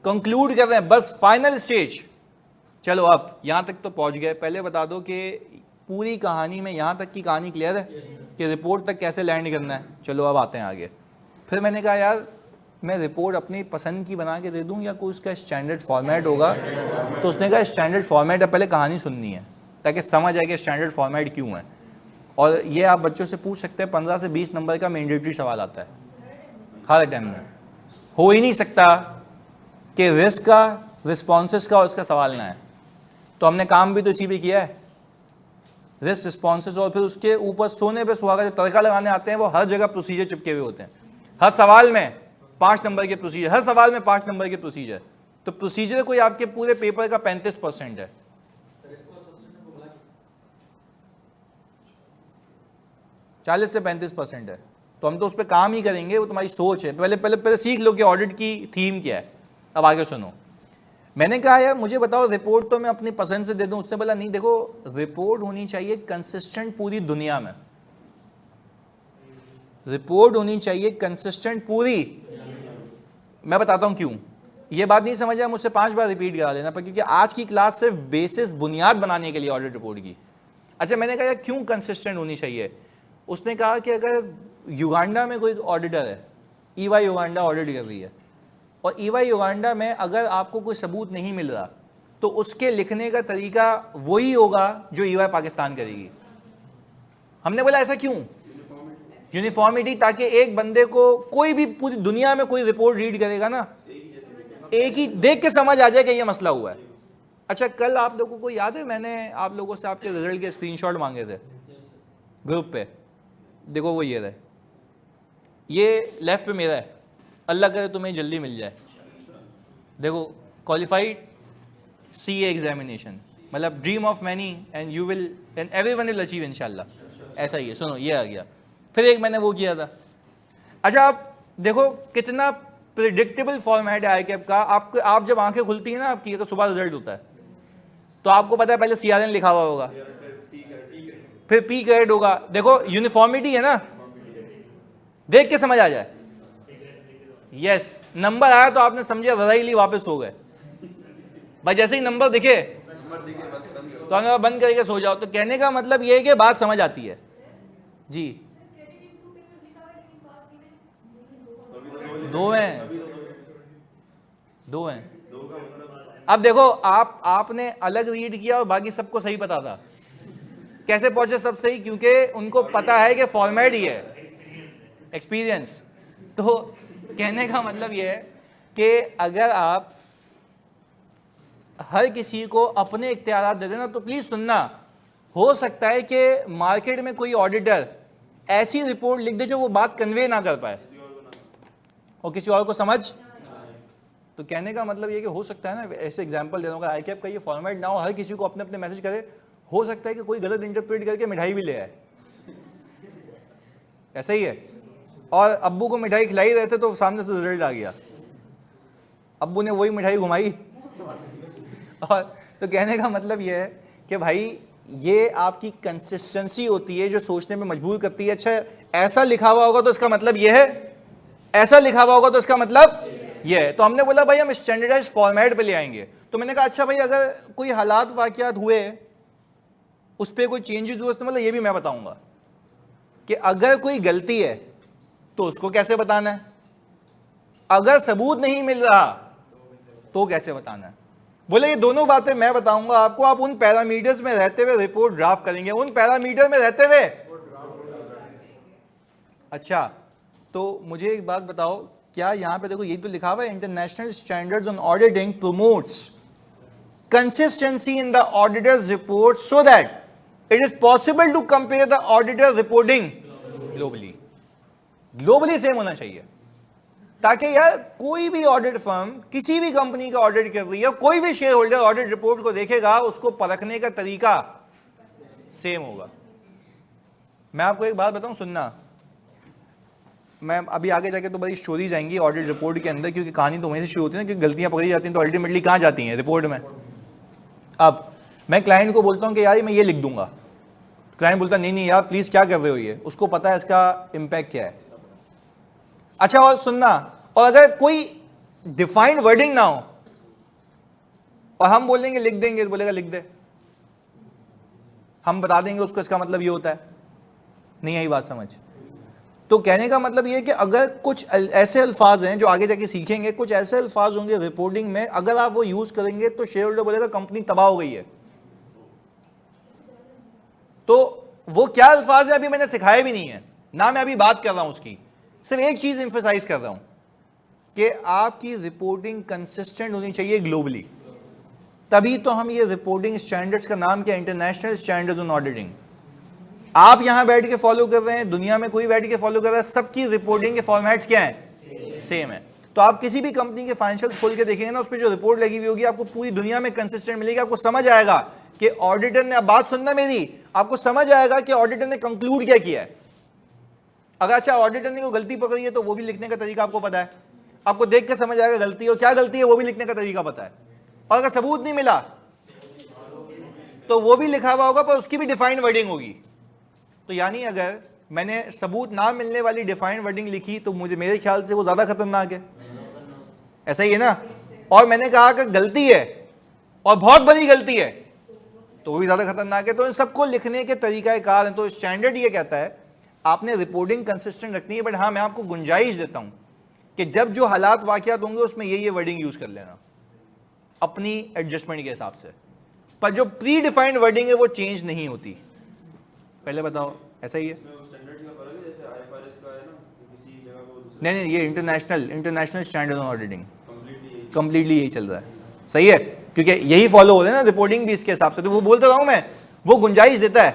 कंक्लूड कर रहे हैं, बस फाइनल स्टेज. चलो अब यहां तक तो पहुंच गए. पहले बता दो कि पूरी कहानी में यहां तक की कहानी क्लियर है कि रिपोर्ट तक कैसे लैंड करना है. चलो अब आते हैं आगे. फिर मैंने कहा यार मैं रिपोर्ट अपनी पसंद की बना के दे दूं या कोई उसका स्टैंडर्ड फॉर्मेट होगा. तो उसने कहा स्टैंडर्ड फॉर्मेट है, पहले कहानी सुननी है ताकि समझ आए कि स्टैंडर्ड फॉर्मेट क्यों है. और ये आप बच्चों से पूछ सकते हैं, 15 से 20 नंबर का मैंडेटरी सवाल आता है हर टाइम में. हो ही नहीं सकता कि रिस्क का, रिस्पॉन्सेस का और उसका सवाल ना है. तो हमने काम भी तो इसी पे किया है, रिस्क, रिस्पॉन्सेस, और फिर उसके ऊपर सोने पे सुहागा जो तड़का लगाने आते हैं वो हर जगह प्रोसीजर चिपके हुए होते हैं. हर सवाल में 5 नंबर के प्रोसीजर, हर सवाल में 5 नंबर के प्रोसीजर. तो प्रोसीजर कोई आपके पूरे पेपर का 35% है. 40 से 35% है. तो हम तो उस पर काम ही करेंगे, वो तुम्हारी सोच है. पहले सीख लो कि ऑडिट की थीम क्या है. अब आगे सुनो. मैंने कहा यार मुझे बताओ रिपोर्ट तो मैं अपनी पसंद से दे दूं. उसने बोला नहीं, देखो रिपोर्ट होनी चाहिए कंसिस्टेंट पूरी दुनिया में. रिपोर्ट होनी चाहिए कंसिस्टेंट पूरी. मैं बताता हूं क्यों. ये बात नहीं समझ आया मुझसे 5 बार रिपीट करा लेना, पर क्योंकि आज की क्लास सिर्फ बेसिस, बुनियाद बनाने के लिए ऑडिट रिपोर्ट की. अच्छा, मैंने कहा क्यों कंसिस्टेंट होनी चाहिए. उसने कहा कि अगर युगांडा में कोई ऑडिटर है, ईवाई युगांडा ऑडिट कर रही है, और ईवाई युगांडा में अगर आपको कोई सबूत नहीं मिल रहा तो उसके लिखने का तरीका वही होगा जो ईवाई पाकिस्तान करेगी. हमने बोला ऐसा क्यों. यूनिफॉर्मिटी, ताकि एक बंदे को, कोई भी पूरी दुनिया में कोई रिपोर्ट रीड करेगा ना, एक ही देख के समझ आ जाए कि ये मसला हुआ है. अच्छा, कल आप लोगों को याद है मैंने आप लोगों से आपके रिजल्ट के स्क्रीनशॉट मांगे थे ग्रुप पे. देखो वो ये रहे, ये लेफ्ट पे मेरा है. अल्लाह करे तुम्हें जल्दी मिल जाए. देखो क्वालिफाइड CA एग्जामिनेशन, मतलब dream of many and you will and everyone will achieve इंशाल्लाह. ऐसा ही है. सुनो ये आ गया. फिर एक मैंने वो किया था. अच्छा आप देखो कितना प्रिडिक्टेबल फॉर्मेट है आईकैप का. आप जब आंखें खुलती है ना आपकी, अगर सुबह रिजल्ट होता है तो आपको पता है पहले CRN लिखा हुआ होगा, फिर P ग्रेड होगा. देखो यूनिफॉर्मिटी है ना, देख के समझ आ जाए. यस, नंबर आया तो आपने समझे, रजाई ली, वापस सो गए. भाई जैसे ही नंबर दिखे तो हमें बंद करके सो जाओ. तो कहने का मतलब ये है कि बात समझ आती है. जी 2 हैं, 2 हैं. अब देखो आपने अलग रीड किया और बाकी सबको सही पता था. कैसे पहुंचे सब सही, क्योंकि उनको पता है कि फॉर्मेट ही है, एक्सपीरियंस. तो कहने का मतलब ये है कि अगर आप हर किसी को अपने इख्तियारात दे देना तो प्लीज सुनना, हो सकता है कि मार्केट में कोई ऑडिटर ऐसी रिपोर्ट लिख दे जो वो बात कन्वे ना कर पाए और किसी और को समझ. तो कहने का मतलब ये कि हो सकता है ना, ऐसे एग्जांपल दे दूंगा, आईकैप का ये फॉर्मेट ना हो, हर किसी को अपने अपने मैसेज करे, हो सकता है कि कोई गलत इंटरप्रेट करके मिठाई भी ले आए. ऐसा ही है. और अब्बू को मिठाई खिलाई रहे थे तो सामने से रिजल्ट आ गया, अब्बू ने वही मिठाई घुमाई और तो कहने का मतलब ये है कि भाई ये आपकी कंसिस्टेंसी होती है जो सोचने में मजबूर करती है। अच्छा ऐसा लिखा हुआ होगा तो इसका मतलब ये है, ऐसा लिखा हुआ होगा तो इसका मतलब ये है। तो हमने बोला भाई हम स्टैंडर्डाइज फॉर्मेट पे ले आएंगे। तो मैंने कहा अच्छा भाई अगर कोई हालात वाकयात हुए उस पर कोई चेंजेस हुए तो मतलब ये भी मैं बताऊंगा कि अगर कोई गलती है तो उसको कैसे बताना है, अगर सबूत नहीं मिल रहा तो कैसे बताना है। बोले ये दोनों बातें मैं बताऊंगा आपको, आप उन पैरामीटर्स में रहते हुए रिपोर्ट ड्राफ्ट करेंगे, उन पैरामीटर में रहते हुए। अच्छा तो मुझे एक बात बताओ, क्या यहां पे देखो यही तो लिखा हुआ है international standards on auditing promotes consistency in the auditor's report so that it is possible to compare the auditor reporting globally. Globally same होना चाहिए ताकि यार कोई भी ऑडिट फर्म किसी भी कंपनी का ऑडिट कर रही है, कोई भी शेयर होल्डर ऑडिट रिपोर्ट को देखेगा उसको परखने का तरीका सेम होगा। मैं आपको एक बात बताऊं, सुनना, मैं अभी आगे जाके तो बड़ी स्टोरी जाएंगी ऑडिट रिपोर्ट के अंदर, क्योंकि कहानी तो वहीं से शुरू होती है ना, क्योंकि गलतियां पकड़ी जाती हैं तो अल्टीमेटली कहां जाती हैं, रिपोर्ट में। अब मैं क्लाइंट को बोलता हूं कि यार मैं ये लिख दूंगा, क्लाइंट बोलता नहीं नहीं यार प्लीज क्या कर रहे हो, ये उसको पता है इसका इंपैक्ट क्या है। अच्छा और सुनना, और अगर कोई डिफाइंड वर्डिंग ना हो और हम बोलेंगे लिख देंगे तो बोलेगा लिख दे, हम बता देंगे उसको इसका मतलब ये होता है, नहीं आई बात समझ। तो कहने का मतलब ये है कि अगर कुछ ऐसे अल्फाज हैं जो आगे जाके सीखेंगे, कुछ ऐसे अल्फाज होंगे रिपोर्टिंग में अगर आप वो यूज करेंगे तो शेयर होल्डर बोलेगा कंपनी तबाह हो गई है। तो वो क्या अल्फाज है अभी मैंने सिखाया भी नहीं है ना, मैं अभी बात कर रहा हूं उसकी, सिर्फ एक चीज एम्फसाइज कर रहा हूं कि आपकी रिपोर्टिंग कंसिस्टेंट होनी चाहिए ग्लोबली, तभी तो हम ये रिपोर्टिंग स्टैंडर्ड्स का नाम क्या, इंटरनेशनल स्टैंडर्ड्स ऑन ऑडिटिंग। आप यहां बैठ के फॉलो कर रहे हैं, दुनिया में कोई बैठ के फॉलो कर रहा है, सबकी रिपोर्टिंग के फॉर्मेट्स क्या हैं, सेम है। तो आप किसी भी कंपनी के फाइनेंशियल्स खोल के देखेंगे ना, उस पर जो रिपोर्ट लगी हुई होगी आपको पूरी दुनिया में कंसिस्टेंट मिलेगी। आपको समझ आएगा कि ऑडिटर ने, अब बात सुनना मेरी, आपको समझ आएगा कि ऑडिटर ने कंक्लूड क्या किया है। अगर अच्छा ऑडिटर ने कोई गलती पकड़ी है तो वो भी लिखने का तरीका आपको पता है, आपको देख के समझ आएगा गलती और क्या गलती है वो भी लिखने का तरीका पता है। और अगर सबूत नहीं मिला तो वो भी लिखा हुआ होगा पर उसकी भी डिफाइंड वर्डिंग होगी। तो यानी अगर मैंने सबूत ना मिलने वाली डिफाइंड वर्डिंग लिखी तो मुझे, मेरे ख्याल से वो ज्यादा खतरनाक है, ऐसा ही है ना। और मैंने कहा कि गलती है और बहुत बड़ी गलती है तो वो भी ज्यादा खतरनाक है। तो इन सबको लिखने के तरीका कार है। तो स्टैंडर्ड ये कहता है आपने रिपोर्टिंग कंसिस्टेंट रखनी है, बट हाँ मैं आपको गुंजाइश देता हूं कि जब जो हालात वाकयात होंगे उसमें ये वर्डिंग यूज कर लेना अपनी एडजस्टमेंट के हिसाब से, पर जो प्री डिफाइंड वर्डिंग है वो चेंज नहीं होती। पहले बताओ ऐसा ही है? नहीं नहीं, ये international standard on auditing completely यही चल रहा है, सही है, क्योंकि यही फॉलो हो रहा है ना रिपोर्टिंग भी इसके हिसाब से। तो वो बोलता रहा हूं मैं, वो गुंजाइश देता है,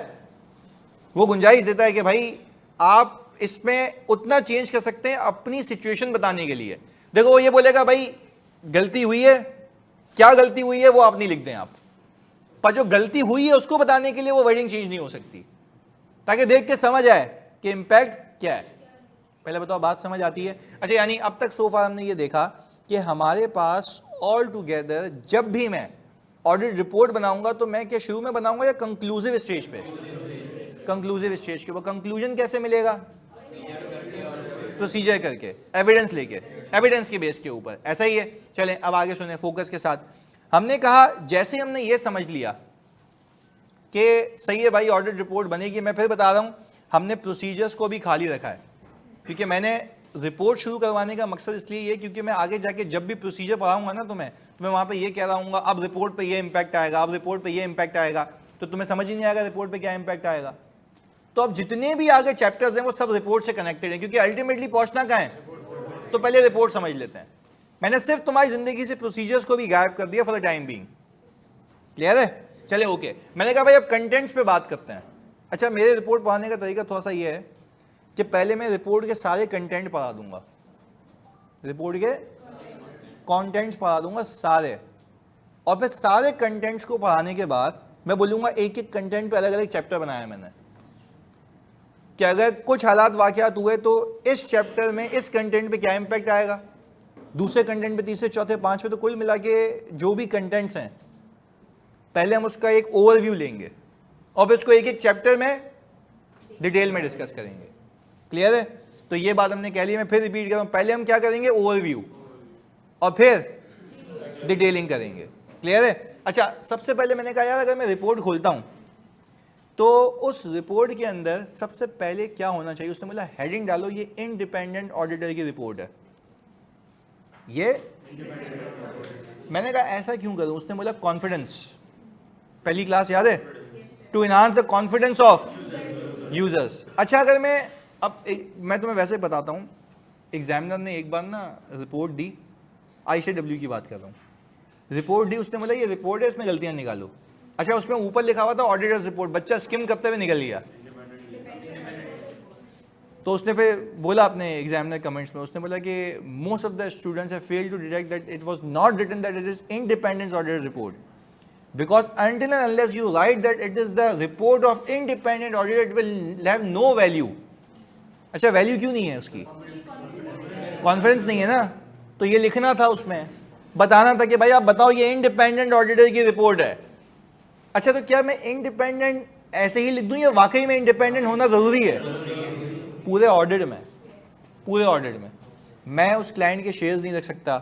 वो गुंजाइश देता है कि भाई आप इसमें उतना चेंज कर सकते हैं अपनी सिचुएशन बताने के लिए। देखो वो ये बोलेगा भाई गलती हुई है, क्या गलती हुई है वो आप नहीं लिख दें आप, पर जो गलती हुई है उसको बताने के लिए वो वर्डिंग चेंज नहीं हो सकती, ताकि देख के समझ आए कि इंपैक्ट क्या है। पहले बताओ बात समझ आती है? अच्छा यानी अब तक सोफा हमने ये देखा कि हमारे पास ऑल टुगेदर जब भी मैं ऑडिट रिपोर्ट बनाऊंगा तो मैं क्या शुरू में बनाऊंगा या कंक्लूसिव स्टेज पे? कंक्लूसिव स्टेज के। वो कंक्लूजन कैसे मिलेगा? प्रोसीजर करके, एविडेंस लेके, एविडेंस के बेस के ऊपर, ऐसा ही है। चलें अब आगे सुने फोकस के साथ। हमने कहा जैसे हमने ये समझ लिया कि सही है भाई ऑडिट रिपोर्ट बनेगी, मैं फिर बता रहा हूं हमने प्रोसीजर्स को भी खाली रखा है, क्योंकि मैंने रिपोर्ट शुरू करवाने का मकसद इसलिए ये क्योंकि मैं आगे जाके जब भी प्रोसीजर पढ़ाऊंगा ना तुम्हें, तो मैं वहां पे ये कह रहा हूँ अब रिपोर्ट पे ये इंपैक्ट आएगा, अब रिपोर्ट पे ये इंपैक्ट आएगा, तो तुम्हें समझ ही नहीं आएगा रिपोर्ट पे क्या इंपैक्ट आएगा। तो अब जितने भी आगे चैप्टर्स हैं वो सब रिपोर्ट से कनेक्टेड हैं, क्योंकि अल्टीमेटली पहुंचना कहाँ है, तो पहले रिपोर्ट समझ लेते हैं। मैंने सिर्फ तुम्हारी जिंदगी से प्रोसीजर्स को भी गायब कर दिया for the time being. Clear है? चले ओके। मैंने कहा भाई अब कंटेंट्स पे बात करते हैं। अच्छा मेरे रिपोर्ट पढ़ाने का तरीका थोड़ा सा ये है कि पहले मैं रिपोर्ट के सारे कंटेंट पढ़ा दूंगा, रिपोर्ट के कंटेंट्स पढ़ा दूंगा सारे, और फिर सारे कंटेंट्स को पढ़ाने के बाद मैं बोलूंगा एक एक कंटेंट पे अलग अलग चैप्टर बनाया मैंने। कि अगर कुछ हालात वाक़यात हुए तो इस चैप्टर में इस कंटेंट पे क्या इम्पैक्ट आएगा, दूसरे कंटेंट पे, तीसरे, चौथे, पांचवें, तो कुल मिला के जो भी कंटेंट्स हैं पहले हम उसका एक ओवरव्यू लेंगे और फिर उसको एक एक चैप्टर में डिटेल में डिस्कस करेंगे। क्लियर है? तो ये बात हमने कह ली, मैं फिर रिपीट कर रहा हूं, पहले हम क्या करेंगे, ओवरव्यू, और फिर डिटेलिंग करेंगे। क्लियर है? अच्छा, सबसे पहले मैंने कहा यार अगर मैं रिपोर्ट खोलता हूं तो उस रिपोर्ट के अंदर सबसे पहले क्या होना चाहिए। उसने बोला हेडिंग डालो, ये इंडिपेंडेंट ऑडिटर की रिपोर्ट है। ये मैंने कहा ऐसा क्यों करूं। उसने बोला कॉन्फिडेंस, पहली क्लास याद है, to enhance the confidence of users. अच्छा, अगर मैं अब मैं तुम्हें वैसे बताता हूं, एग्जामिनर ने एक बार ना रिपोर्ट दी, ICW की बात कर रहा हूं, रिपोर्ट दी, उसने बोला ये रिपोर्ट है, इसमें गलतियां निकालो। अच्छा, उसमें ऊपर लिखा हुआ था ऑडिटर्स रिपोर्ट, बच्चा स्किम करते हुए निकल गया। तो उसने फिर बोला अपने एग्जामिनर कमेंट्स में, उसने बोला कि most of the students have failed to detect that it was not written that it is independent auditor report, because until and unless you write that it is the report of independent auditor it will have no value। अच्छा, value क्यों नहीं है उसकी, confidence नहीं है ना, तो ये लिखना था उसमें, बताना था कि भाई आप बताओ ये इंडिपेंडेंट ऑडिटर की रिपोर्ट है। अच्छा, तो क्या मैं इंडिपेंडेंट ऐसे ही लिख दूं या वाकई में इंडिपेंडेंट होना जरूरी है? पूरे ऑडिट में, पूरे ऑडिट में मैं उस क्लाइंट के शेयर्स नहीं रख सकता,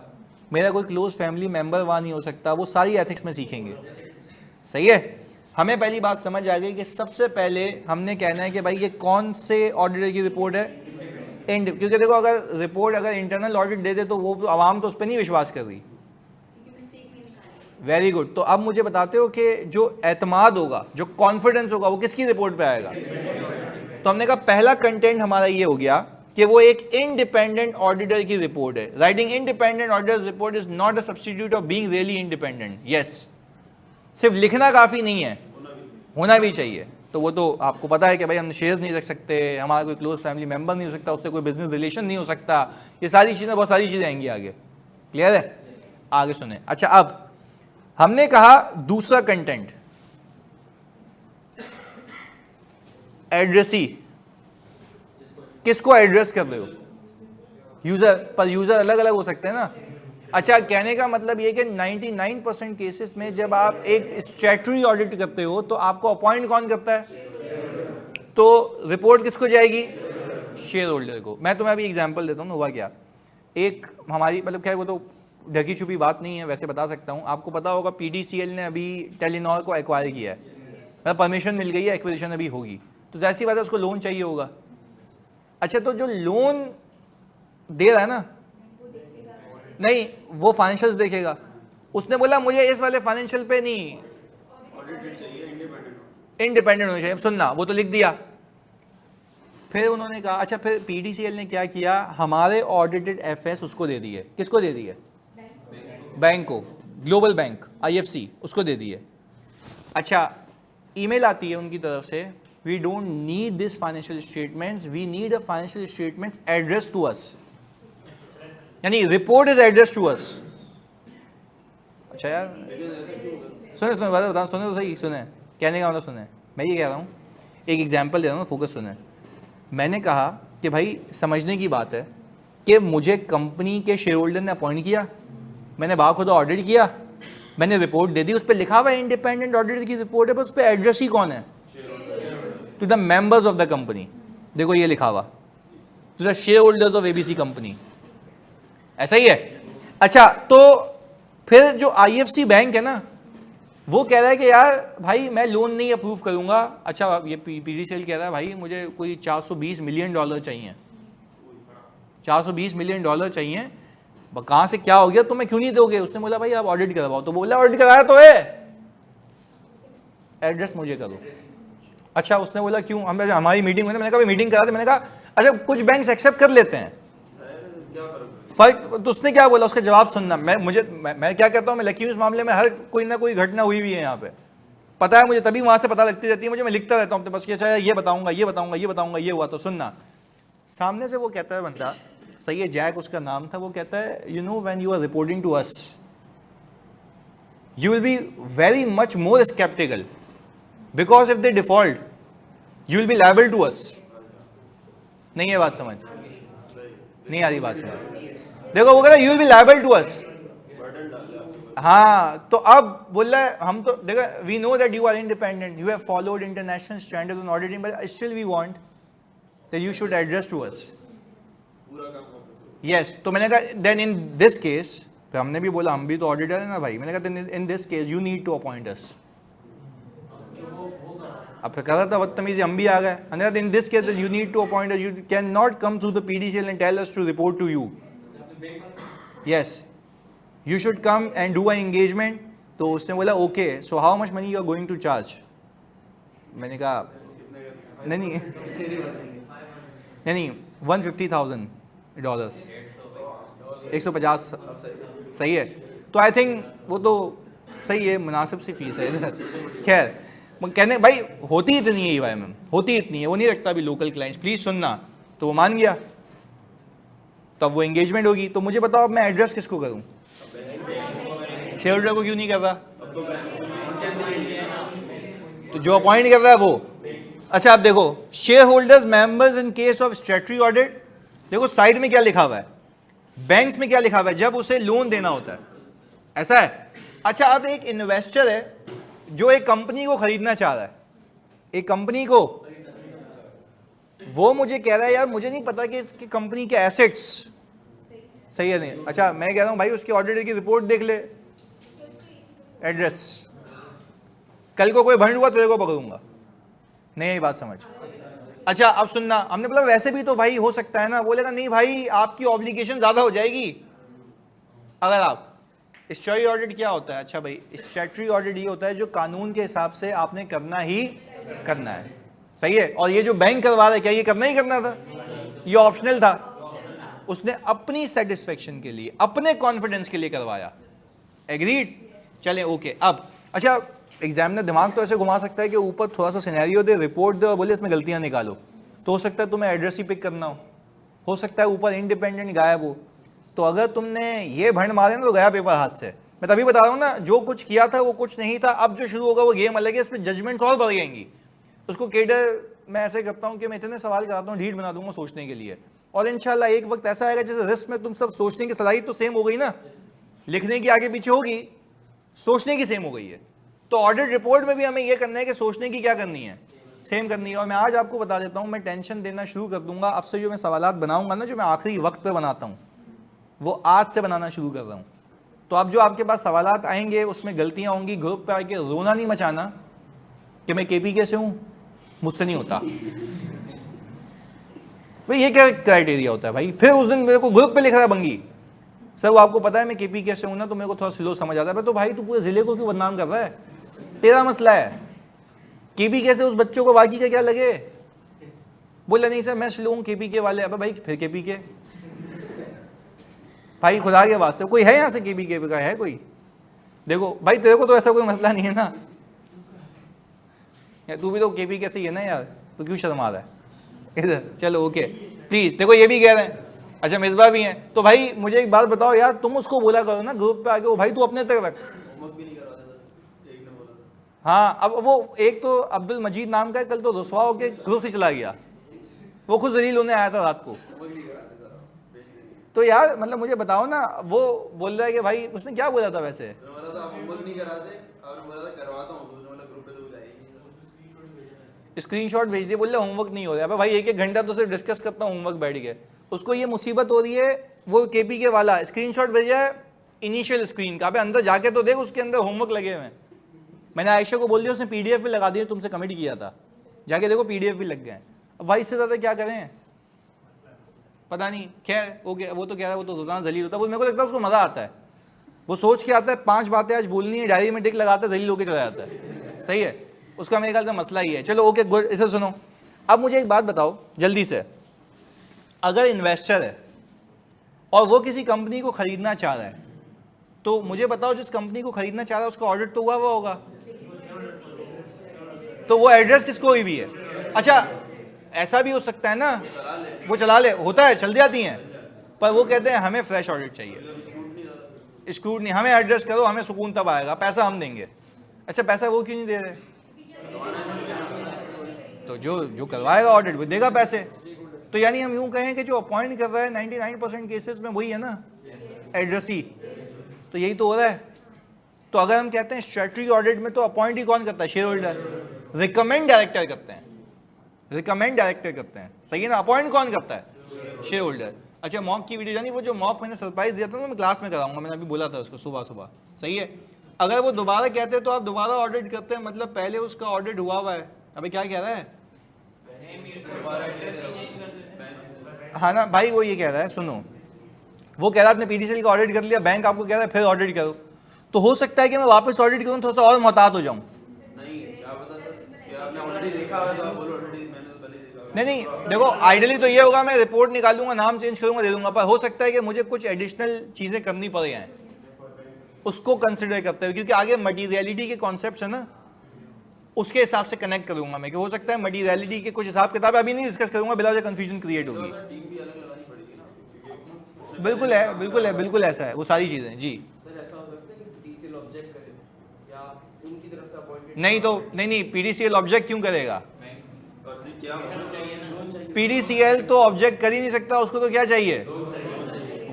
मेरा कोई क्लोज फैमिली मेंबर वहां नहीं हो सकता, वो सारी एथिक्स में सीखेंगे। सही है? हमें पहली बात समझ आ गई कि सबसे पहले हमने कहना है कि भाई ये कौन से ऑडिटर की रिपोर्ट है, क्योंकि देखो अगर रिपोर्ट अगर इंटरनल ऑडिट दे दे तो वो आवाम तो उस पर नहीं विश्वास कर रही। Very good. तो अब मुझे बताते हो कि जो एतमाद होगा, जो कॉन्फिडेंस होगा, वो किसकी रिपोर्ट पे आएगा? तो हमने कहा पहला कंटेंट हमारा ये हो गया कि वो एक इंडिपेंडेंट ऑडिटर की रिपोर्ट है। Writing independent auditor report is not a substitute of being really independent. Yes, सिर्फ लिखना काफी नहीं है, होना भी चाहिए। तो वो तो आपको पता है कि भाई हम शेयर्स नहीं रख सकते, हमारा कोई क्लोज फैमिली मेंबर नहीं हो सकता, उससे कोई बिजनेस रिलेशन नहीं हो सकता, ये सारी चीजें, बहुत सारी चीजें आएंगी आगे। क्लियर है? आगे सुने। अच्छा, अब हमने कहा दूसरा कंटेंट एड्रेसी, किसको एड्रेस कर रहे हो? यूजर, पर यूजर अलग अलग हो सकते हैं ना। अच्छा, कहने का मतलब ये कि 99% केसेस में जब आप एक स्टैट्यूटरी ऑडिट करते हो तो आपको अपॉइंट कौन करता है? तो रिपोर्ट किसको जाएगी? शेयर होल्डर को। मैं तुम्हें अभी एग्जांपल देता हूँ, हुआ क्या, एक हमारी मतलब खैर वो तो ढकी छुपी बात नहीं है, वैसे बता सकता हूँ। आपको पता होगा PDCL ने अभी टेलीनॉर को एक्वायर किया है, मतलब परमिशन मिल गई है, एक्विजिशन अभी होगी, तो जैसी बात है उसको लोन चाहिए होगा। अच्छा, तो जो लोन दे रहा है ना, नहीं वो फाइनेंशियल्स देखेगा। उसने बोला मुझे इस वाले फाइनेंशियल पे नहीं, इंडिपेंडेंट होना चाहिए। सुनना, वो तो लिख दिया। फिर उन्होंने कहा अच्छा, फिर PDCL ने क्या किया, हमारे ऑडिटेड FS उसको दे दिए। किसको दे दिए? बैंक को, ग्लोबल बैंक IFC उसको दे दिए। अच्छा, ईमेल आती है उनकी तरफ से, we don't need this financial statements, we need a financial statements address to us, यानी report is address to us. अच्छा यार, सुने सुने बात बताओ, सुने तो सही, सुने कहने का मतलब सुने। मैं ये कह रहा हूँ, एक एग्जांपल दे रहा हूँ, फोकस सुने। मैंने कहा कि भाई समझने की बात है कि मुझे कंपनी के शेयर होल्डर ने अपॉइंट किया, मैंने बाखुदा ऑडिट किया, मैंने रिपोर्ट दे दी, उस पर लिखा हुआ है इंडिपेंडेंट ऑडिटर की रिपोर्ट है, पर उस पर एड्रेस ही कौन है? To the members of the company. देखो ये लिखा हुआ, to the shareholders of ABC company, ऐसा ही है। अच्छा, तो फिर जो IFC बैंक है ना, वो कह रहा है कि यार भाई मैं लोन नहीं अप्रूव करूंगा। अच्छा, ये PDCL कह रहा है भाई मुझे कोई $420 मिलियन चाहिए, $420 मिलियन चाहिए, कहाँ से क्या हो गया, तुम्हें क्यों नहीं दोगे? उसने बोला भाई आप ऑडिट करवाओ। तो बोला ऑडिट कराया तो है, एड्रेस मुझे करो। अच्छा, उसने बोला क्यों? हमारी मीटिंग हुई ना, मैंने कहा मीटिंग करा थे, मैंने कहा अच्छा कुछ बैंक्स एक्सेप्ट कर लेते हैं, फर्क। तो उसने क्या बोला, उसका जवाब सुनना। मैं क्या कहता हूँ, मैं लकी हूँ इस मामले में, हर कोई ना कोई घटना हुई हुई है यहाँ पे, पता है मुझे, तभी वहां से पता लगती रहती है मुझे, मैं लिखता रहता हूँ अपने पास कि अच्छा ये बताऊंगा, ये बताऊंगा, ये बताऊंगा, ये हुआ। तो सुनना, सामने से वो कहता है बंदा, सही है, जैक उसका नाम था, वो कहता है you know when you are reporting to us you will be very much more skeptical because if they default you will be liable to us। नहीं है बात समझ, नहीं आ रही बात समझ। देखो वो कह रहा है you will be liable to us. हाँ तो अब बोल रहा है हम तो देखो we know that you are independent, you have followed international standards on auditing, but still we want that you should address to us. Yes, तो मैंने कहा देन इन दिस केस, फिर हमने भी बोला हम भी तो ऑडिटर है ना भाई, मैंने कहा in this case you need to appoint us. अब फिर कह रहा था बदतमीजी हम भी आ गए। In this case you need to appoint us, you can not come through the PDCL and tell us to report to you. Yes, you should come and do an engagement। तो उसने बोला okay, so how much money you are going to charge. मैंने कहा नहीं 150,000 $150 सही है। तो I think वो तो सही है, मुनासिब सी फीस है। खैर कहने भाई होती इतनी है EYMM, होती इतनी है, वो नहीं रखता अभी लोकल क्लाइंट्स, प्लीज सुनना। तो वो मान गया, तब वो एंगेजमेंट होगी। तो मुझे बताओ अब मैं एड्रेस किसको करूँ? शेयर होल्डर को क्यों नहीं कर रहा? तो जो अपॉइंट कर रहा है वो। अच्छा अब देखो share holders members in case of statutory audit, देखो साइड में क्या लिखा हुआ है, बैंक्स में क्या लिखा हुआ है, जब उसे लोन देना होता है, ऐसा है। अच्छा अब एक इन्वेस्टर है जो एक कंपनी को खरीदना चाह रहा है, एक कंपनी को, वो मुझे कह रहा है यार मुझे नहीं पता कि इसकी कंपनी के एसेट्स सही है नहीं। अच्छा मैं कह रहा हूं भाई उसकी ऑडिटर की रिपोर्ट देख ले, एड्रेस, कल को कोई भंड हुआ तेरे को पकड़ूंगा, नहीं ये बात समझ। अच्छा अब सुनना, हमने बोला वैसे भी तो भाई हो सकता है ना, बोलेगा नहीं भाई आपकी ऑब्लिगेशन ज्यादा हो जाएगी अगर आप। स्टैट्यूटरी ऑडिट क्या होता है? अच्छा भाई स्टैट्यूटरी ऑडिट ये होता है जो कानून के हिसाब से आपने करना ही करना है, सही है। और ये जो बैंक करवा रहा है क्या ये करना ही करना था? ये ऑप्शनल था, उसने अपनी सेटिस्फेक्शन के लिए, अपने कॉन्फिडेंस के लिए करवाया, एग्रीड, चले ओके। अब अच्छा एग्जामिनर दिमाग तो ऐसे घुमा सकता है कि ऊपर थोड़ा सा सिनेरियो दे, रिपोर्ट दे और बोले इसमें गलतियां निकालो, तो हो सकता है तुम्हें एड्रेस ही पिक करना हो सकता है ऊपर इंडिपेंडेंट गायब हो। तो अगर तुमने ये भंड मारे ना तो गया पेपर हाथ से। मैं तभी बता रहा हूँ ना, जो कुछ किया था वो कुछ नहीं था, अब जो शुरू होगा वो गेम अलग है, इसमें जजमेंट्स और बढ़ जाएंगी। उसको केडर मैं ऐसे करता हूँ कि मैं इतने सवाल कराता हूँ, ढीठ बना दूंगा सोचने के लिए, और इंशाल्लाह एक वक्त ऐसा आएगा जैसे रिस्क में तुम सब सोचने की सलाहियत तो सेम हो गई ना, लिखने की आगे पीछे होगी, सोचने की सेम हो गई है। तो ऑडिट रिपोर्ट में भी हमें यह करना है कि सोचने की क्या करनी है, सेम करनी है। और मैं आज आपको बता देता हूँ, मैं टेंशन देना शुरू कर दूंगा अब से। जो मैं सवालात बनाऊंगा ना, जो मैं आखिरी वक्त पे बनाता हूँ, वो आज से बनाना शुरू कर रहा हूँ। तो अब जो आपके पास सवालात आएंगे उसमें गलतियां होंगी, ग्रुप पे आके रोना नहीं मचाना कि मैं KPK से हूँ, मुझसे नहीं होता भाई। ये क्या क्राइटेरिया होता है भाई? फिर उस दिन मेरे को ग्रुप पे लिख रहा है बंगी, सर वो आपको पता है मैं KPK से हूँ ना, तो मेरे को थोड़ा स्लो समझ आता है। तो भाई तू पूरे जिले को क्यों बदनाम कर रहा है? तेरा मसला है, KPK से उस बच्चों को बाकी का क्या लगे? बोला नहीं सर मैं स्लो हूँ, KPK वाले। अब भाई फिर KPK भाई, खुदा के वास्ते कोई है यहाँ से KPK का? है कोई? देखो भाई तेरे को तो ऐसा कोई मसला नहीं है ना यार, तू भी तो KPK से ही है ना यार, तो क्यों शर्मा रहा है इधर? चलो ओके प्लीज। देखो ये भी कह रहे हैं, अच्छा मिसबा भी हैं। तो भाई मुझे एक बात बताओ यार, तुम उसको बोला करो ना ग्रुप पे आके, वो भाई तू अपने तक रख। हाँ अब वो एक तो अब्दुल मजीद नाम का है, कल तो रुसवा होके ग्रुप से चला गया, वो खुद जलील होने आया था रात को। तो यार मतलब मुझे बताओ ना, वो बोल रहा है कि भाई उसने क्या बोला था वैसे? स्क्रीनशॉट भेज दिए, बोल रहे होमवर्क नहीं हो रहा है। भाई एक एक घंटा तो सिर्फ डिस्कस करता हूँ होमवर्क बैठ के, उसको ये मुसीबत हो रही है। वो KPK वाला स्क्रीनशॉट भेजा है इनिशियल स्क्रीन का, अंदर जाके तो देख उसके अंदर होमवर्क लगे हुए हैं। मैंने आयशा को बोल दिया, उसने PDF भी लगा दिया, तुमसे कमेंट किया था, जाके देखो PDF भी लग गए। अब भाई इससे ज़्यादा क्या करें पता नहीं। खैर ओके, वो तो कह रहा है वो तो रोजाना जलील होता है, वो मेरे को लगता है उसको मज़ा आता है, वो सोच के आता है 5 बातें आज बोलनी है, डायरी में टिक लगाता है, जलील होके चला जाता है। सही है, उसका मेरे ख्याल से मसला ही है। चलो ओके गुड, इसे सुनो। अब मुझे एक बात बताओ जल्दी से, अगर इन्वेस्टर है और वो किसी कंपनी को खरीदना चाह रहा है, तो मुझे बताओ जिस कंपनी को खरीदना चाह रहा है उसका ऑडिट तो हुआ हुआ होगा, तो वो एड्रेस किसको हुई भी है? अच्छा ऐसा भी हो सकता है ना, वो चला ले, होता है, चल जाती हैं, पर वो कहते हैं हमें फ्रेश ऑडिट चाहिए, स्क्रूटनी, हमें एड्रेस करो, हमें सुकून तब आएगा, पैसा हम देंगे। अच्छा पैसा वो क्यों नहीं दे रहे? तो जो करवाएगा ऑडिट वो देगा पैसे। तो यानी हम यूं कहें कि जो अपॉइंट कर रहा है 99% केसेस में वही है ना, एड्रेसी। तो यही तो हो रहा है। तो अगर हम कहते हैं स्ट्रेटजी ऑडिट में तो अपॉइंट ही कौन करता है, शेयर होल्डर। रिकमेंड डायरेक्टर करते हैं, रिकमेंड डायरेक्टर करते हैं, सही है ना। अपॉइंट कौन करता है, शेयर होल्डर। अच्छा, मॉक की वीडियो जानी, वो जो मॉक मैंने सरप्राइज दिया था ना, मैं क्लास में कराऊंगा, मैंने अभी बोला था उसको सुबह सुबह, सही है। अगर वो दोबारा कहते हैं तो आप दोबारा ऑडिट करते हैं, मतलब पहले उसका ऑडिट हुआ है। अभी क्या कह रहा है, हाँ ना भाई, वो ये कह रहा है, सुनो, वो कह रहा है आपने पीडीसीएल का ऑडिट कर लिया, बैंक आपको कह रहा है फिर ऑडिट करो, तो हो सकता है कि मैं वापस ऑडिट करूं, थोड़ा सा और मोहतात हो जाऊं। नहीं, देखो आइडियली तो ये होगा, मैं रिपोर्ट निकालूंगा, नाम चेंज करूंगा, दे दूंगा, पर हो सकता है कि मुझे कुछ एडिशनल चीजें करनी पड़ जाएं, उसको कंसिडर करते हुए, क्योंकि आगे मटीरियलिटी के कॉन्सेप्ट्स है ना, उसके हिसाब से कनेक्ट करूंगा मैं, कि हो सकता है मटीरियलिटी के कुछ हिसाब किताब अभी नहीं डिस्कस करूंगा, बिला वजह कंफ्यूजन क्रिएट होगी। बिल्कुल है, बिल्कुल है, बिल्कुल ऐसा है, वो सारी चीजें जी। नहीं तो नहीं, पीडीसीएल ऑब्जेक्ट क्यों करेगा, पीडीसीएल तो ऑब्जेक्ट कर ही नहीं सकता, उसको तो क्या चाहिए,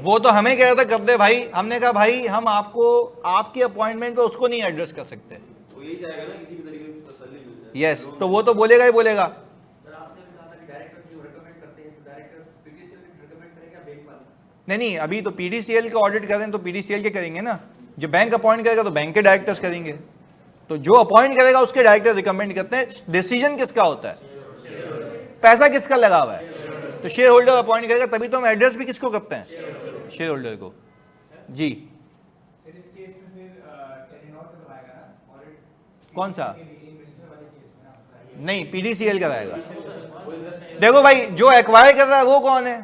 वो तो हमें कह रहा था कर दे भाई, हमने कहा भाई हम आपको आपकी अपॉइंटमेंट पे उसको नहीं एड्रेस कर सकते, वो यही चाहेगा ना किसी भी तरीके की तसल्ली मिल जाए। यस, तो वो तो बोलेगा ही बोलेगा। सर आपने कहा था कि डायरेक्टर जो रिकमेंड करते हैं, तो डायरेक्टर्स पीडीसीएल रिकमेंड करेंगे या बैंक वाले? नहीं, अभी तो पीडीसीएल का ऑडिट करें तो पीडीसीएल के करेंगे ना, जो बैंक अपॉइंट करेगा तो बैंक के डायरेक्टर्स करेंगे, तो जो अपॉइंट करेगा उसके डायरेक्टर रिकमेंड करते हैं। डिसीजन किसका होता है, पैसा किसका लगा हुआ है, तो शेयर होल्डर अपॉइंट करेगा, तभी तो हम एड्रेस भी किसको करते हैं, शेयर होल्डर को जी। कौन सा, नहीं पीडीसीएल कराएगा। देखो भाई, जो एक्वायर कर रहा है वो कौन है,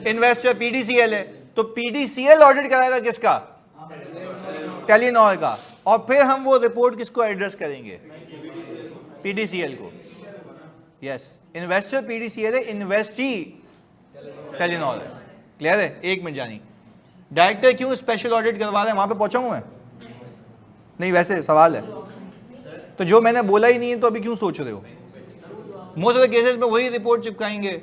इन्वेस्टर, पीडीसीएल है, तो पीडीसीएल ऑडिट कराएगा किसका, टेलीनॉर का, और फिर हम वो रिपोर्ट किसको एड्रेस करेंगे, पीडीसीएल को। यस, इन्वेस्टर पीडीसीएल है, इन्वेस्टी टेलीनॉर है। क्लियर है, एक मिनट जानी, डायरेक्टर क्यों स्पेशल ऑडिट करवा रहे हैं, वहां पे पहुंचाऊं मैं, नहीं वैसे सवाल है, तो जो मैंने बोला ही नहीं है तो अभी क्यों सोच रहे हो। मोस्ट ऑफ द केसेस में वही रिपोर्ट चिपकाएंगे।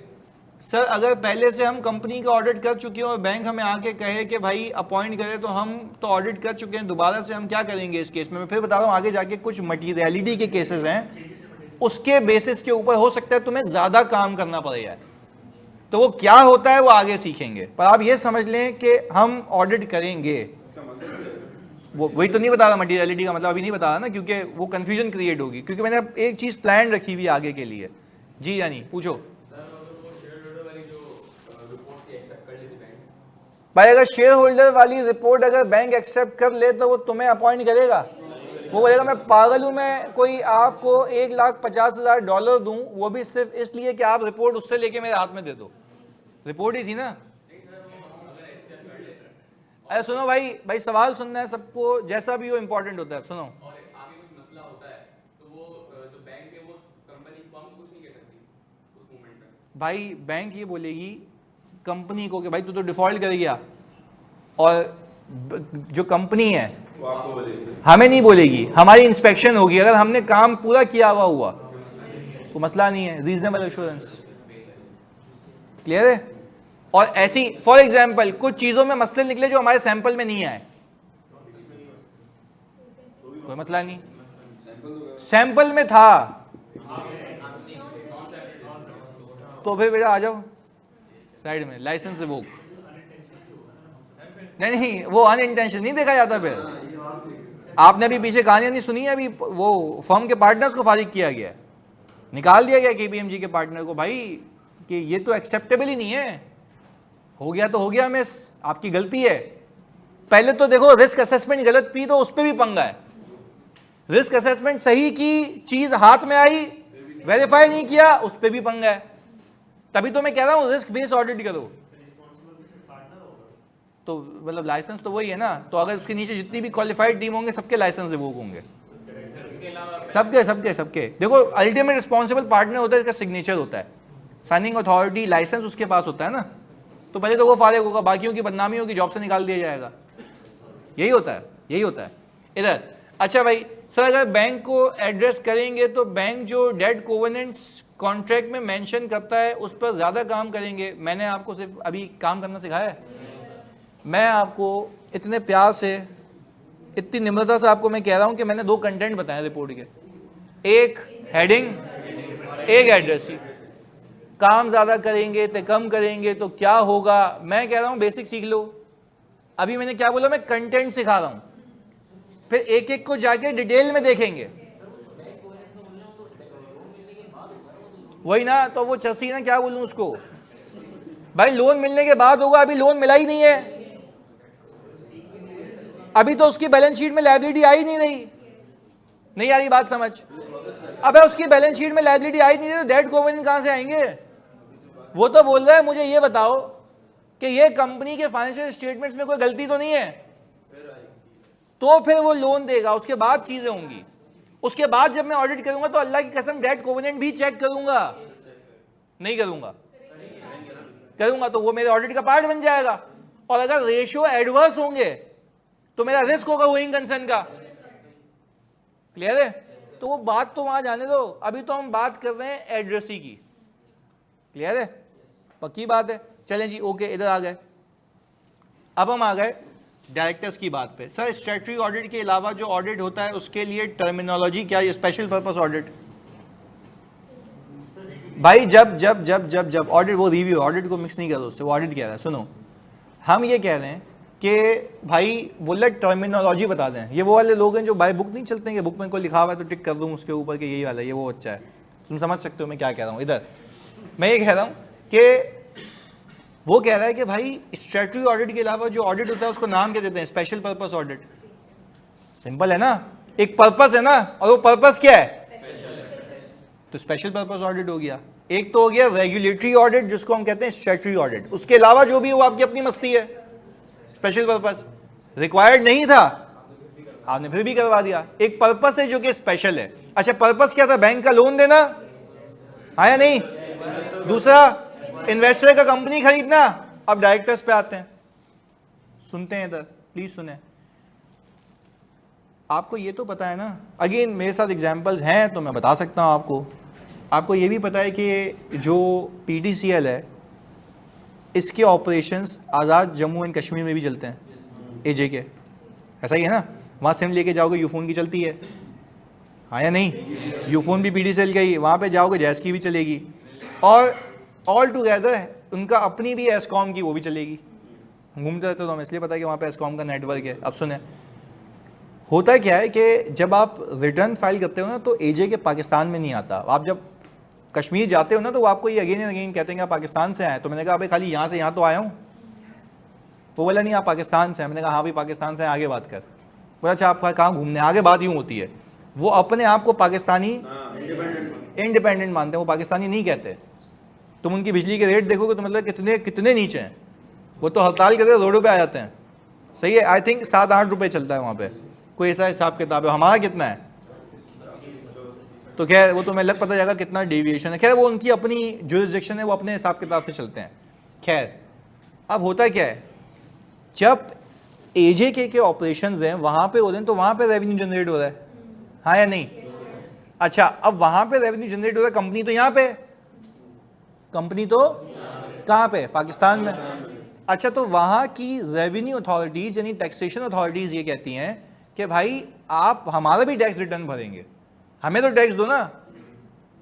सर अगर पहले से हम कंपनी का ऑडिट कर चुके हैं और बैंक हमें आके कहे कि भाई अपॉइंट करे, तो हम तो ऑडिट कर चुके हैं, दोबारा से हम क्या करेंगे इस केस में। मैं फिर बता रहा हूँ, आगे जाके कुछ मटीरियलिटी के केसेस हैं, उसके बेसिस के ऊपर हो सकता है तुम्हें ज्यादा काम करना पड़ेगा, तो वो क्या होता है वो आगे सीखेंगे, पर आप ये समझ लें कि हम ऑडिट करेंगे। वो वही तो नहीं बता रहा, मटीरियलिटी का मतलब अभी नहीं बता रहा ना, क्योंकि वो कंफ्यूजन क्रिएट होगी, क्योंकि मैंने एक चीज प्लान रखी हुई आगे के लिए जी। यानी पूछो भाई, अगर शेयर होल्डर वाली रिपोर्ट अगर बैंक एक्सेप्ट कर ले तो वो तुम्हें अपॉइंट करेगा, वो बोलेगा मैं पागल हूं, मैं कोई आपको $1,50,000 दूं, वो भी सिर्फ इसलिए कि आप रिपोर्ट उससे लेके मेरे हाथ में दे दो, रिपोर्ट ही थी ना। अरे सुनो भाई सवाल सुनना है सबको, जैसा भी वो इंपॉर्टेंट होता है, सुनो। और आगे कुछ मसला होता है तो वो जो बैंक है वो कंपनी को हम कुछ नहीं कह सकती उस मोमेंट में। भाई बैंक ये बोलेगी कंपनी को कि भाई तू तो डिफॉल्ट कर गया, और जो कंपनी है वो आपको बोलेगी, हमें नहीं बोलेगी, हमारी इंस्पेक्शन होगी, अगर हमने काम पूरा किया हुआ तो मसला नहीं है, रीजनेबल एश्योरेंस। क्लियर है। और ऐसी फॉर एग्जांपल कुछ चीजों में मसले निकले जो हमारे सैंपल में नहीं आए, कोई मसला नहीं, सैंपल में था तो फिर बेटा आ जाओ साइड में, लाइसेंस रिवोक। नहीं, वो अनइंटेंशन नहीं देखा जाता। फिर आपने अभी पीछे कहानियां नहीं सुनी है, अभी वो फर्म के पार्टनर्स को फारिग किया गया, निकाल दिया गया केपीएमजी के पार्टनर को, भाई कि ये तो एक्सेप्टेबल ही नहीं है, हो गया तो हो गया मिस, आपकी गलती है। पहले तो देखो रिस्क असेसमेंट गलत की तो उस पर भी पंगा है, रिस्क असेसमेंट सही की, चीज हाथ में आई, वेरीफाई नहीं किया, उस पर भी पंगा है। तभी तो मैं कह रहा हूं रिस्क बेस्ड ऑडिट करो, तो मतलब लाइसेंस तो वही है ना, तो अगर उसके नीचे जितनी भी क्वालिफाइड टीम होंगे सबके लाइसेंस रिवोक होंगे, सबके सबके सबके। देखो अल्टीमेट रिस्पॉन्सिबल पार्टनर होता है, इसका सिग्नेचर होता है, साइनिंग अथॉरिटी लाइसेंस उसके पास होता है ना, तो पहले तो वो फारिग होगा, बाकियों की बदनामी होगी, जॉब से निकाल दिया जाएगा, यही होता है, यही होता है इधर। अच्छा भाई, सर अगर बैंक को एड्रेस करेंगे तो बैंक जो डेट कोवेनेंट्स कॉन्ट्रैक्ट में मेंशन करता है उस पर ज़्यादा काम करेंगे। मैंने आपको सिर्फ अभी काम करना सिखाया है। मैं आपको इतने प्यार से, इतनी निम्रता से आपको मैं कह रहा हूं कि मैंने 2 कंटेंट बताए रिपोर्ट के, एक हेडिंग, एक एड्रेस ही। काम ज़्यादा करेंगे तो कम करेंगे तो क्या होगा? मैं कह रहा हूं बेसिक सीख लो। अभी मैंने क्या बोला? मैं कंटेंट सिखा रहा हूं, फिर एक एक को जाके डिटेल में देखेंगे। वही ना, तो वो चसी ना, क्या बोलूं उसको भाई, लोन मिलने के बाद होगा, अभी लोन मिला ही नहीं है, अभी तो उसकी बैलेंस शीट में लायबिलिटी आई नहीं रही। नहीं आ रही बात समझ? अबे उसकी बैलेंस शीट में लायबिलिटी आई नहीं रही तो डेट कोवेनेंट कहां से आएंगे? वो तो बोल रहा है मुझे ये बताओ कि ये कंपनी के फाइनेंशियल स्टेटमेंट्स में कोई गलती तो नहीं है, तो फिर वो लोन देगा। उसके बाद चीजें होंगी, उसके बाद जब मैं ऑडिट करूंगा तो अल्लाह की कसम डेट कोवेनेंट भी चेक करूंगा। नहीं करूंगा? करूंगा तो वो मेरे ऑडिट का पार्ट बन जाएगा। और अगर रेशियो एडवर्स होंगे तो मेरा रिस्क होगा गोइंग कंसर्न का। क्लियर है? तो वो बात तो वहां जाने दो, अभी तो हम बात कर रहे हैं एड्रेसी की। क्लियर है? पक्की बात है। चलें जी, ओके, इधर आ गए। अब हम आ गए डायरेक्टर्स की बात पे। सर स्टैट्यूटरी ऑडिट के अलावा जो ऑडिट होता है उसके लिए टर्मिनोलॉजी क्या है? स्पेशल पर्पस ऑडिट भाई, जब जब जब जब जब ऑडिट, वो रिव्यू, ऑडिट को मिक्स नहीं करो उससे, वो ऑडिट कह रहा है। सुनो, हम ये कह रहे हैं कि भाई बोले टर्मिनोलॉजी बता दें। ये वो वाले लोग हैं जो बाय बुक नहीं चलते हैं कि बुक में कोई लिखा हुआ है तो टिक कर दूं उसके ऊपर कि यही वाला, ये वो अच्छा है। तुम समझ सकते हो मैं क्या कह रहा हूँ? इधर मैं ये कह रहा हूँ कि वो कह रहा है कि भाई स्टैट्यूटरी ऑडिट के अलावा जो ऑडिट होता है उसको नाम क्या देते हैं? Special purpose audit. सिंपल है ना, एक पर्पस है ना, और वो पर्पस क्या है? तो स्पेशल पर्पस ऑडिट हो गया। एक तो हो गया रेगुलेटरी ऑडिट जिसको हम कहते हैं स्टैट्यूटरी ऑडिट, उसके अलावा जो भी हो आपकी अपनी मस्ती है। स्पेशल पर्पस रिक्वायर्ड नहीं था, आपने फिर भी करवा दिया। एक पर्पस है जो कि स्पेशल है। अच्छा, पर्पस क्या था? बैंक का लोन देना, आया नहीं? दूसरा इन्वेस्टर का कंपनी खरीदना। अब डायरेक्टर्स पे आते हैं, सुनते हैं इधर, प्लीज सुने। आपको ये तो पता है ना, अगेन मेरे साथ एग्जांपल्स हैं तो मैं बता सकता हूं आपको। आपको ये भी पता है कि जो PDCL है इसके operations Azad Jammu and Kashmir में भी चलते हैं, AJ के। ऐसा ही है ना, वहाँ सिम लेके जाओगे यूफोन की चलती है, हाँ या नहीं? यूफोन भी PDCL का ही, वहाँ पे जाओगे जैस की भी चलेगी, और ऑल टुगेदर उनका अपनी भी एस्कॉम की वो भी चलेगी। घूमते रहते तो हमें इसलिए पता है कि वहाँ पे एस्कॉम का नेटवर्क है। अब सुने, होता क्या है कि जब आप रिटर्न फाइल करते हो ना तो AJ के पाकिस्तान में नहीं आता। आप जब कश्मीर जाते हो ना तो वो आपको ये अगेन एंड अगेन कहते हैं कि आप पाकिस्तान से आए। तो मैंने कहा अबे खाली यहाँ से यहाँ तो आया हूँ। वो बोला नहीं आप पाकिस्तान से हैं। मैंने कहा हाँ भाई पाकिस्तान से, आगे बात कर। बोला अच्छा आप कहाँ घूमने? आगे बात यूँ होती है, वो अपने आप को पाकिस्तानी इंडिपेंडेंट मानते हैं, वो पाकिस्तानी नहीं कहते। तुम उनकी बिजली के रेट देखोगे तो मतलब कितने कितने नीचे हैं। वो तो हड़ताल करके रोडों पे आ जाते हैं। सही है, आई थिंक 7-8 रुपये चलता है वहाँ पे, कोई ऐसा हिसाब किताब है। हमारा कितना है? तो खैर वो तो मैं लग पता जाएगा कितना डेविएशन है। खैर वो उनकी अपनी जुरिस्डिक्शन है, वो अपने हिसाब किताब से चलते हैं। खैर अब होता क्या है, जब AJ के ऑपरेशंस हैं वहाँ पे हो रहे हैं तो वहाँ पे रेवेन्यू जनरेट हो रहा है, हाँ या नहीं? अच्छा, अब वहाँ पे रेवेन्यू जनरेट हो रहा है, कंपनी तो यहाँ पे, कंपनी तो कहाँ पे? पाकिस्तान में। अच्छा, तो वहाँ की रेवेन्यू अथॉरिटीज़ यानी टैक्सेशन अथॉरिटीज़ ये कहती हैं कि भाई आप हमारा भी टैक्स रिटर्न भरेंगे, हमें तो टैक्स दो ना।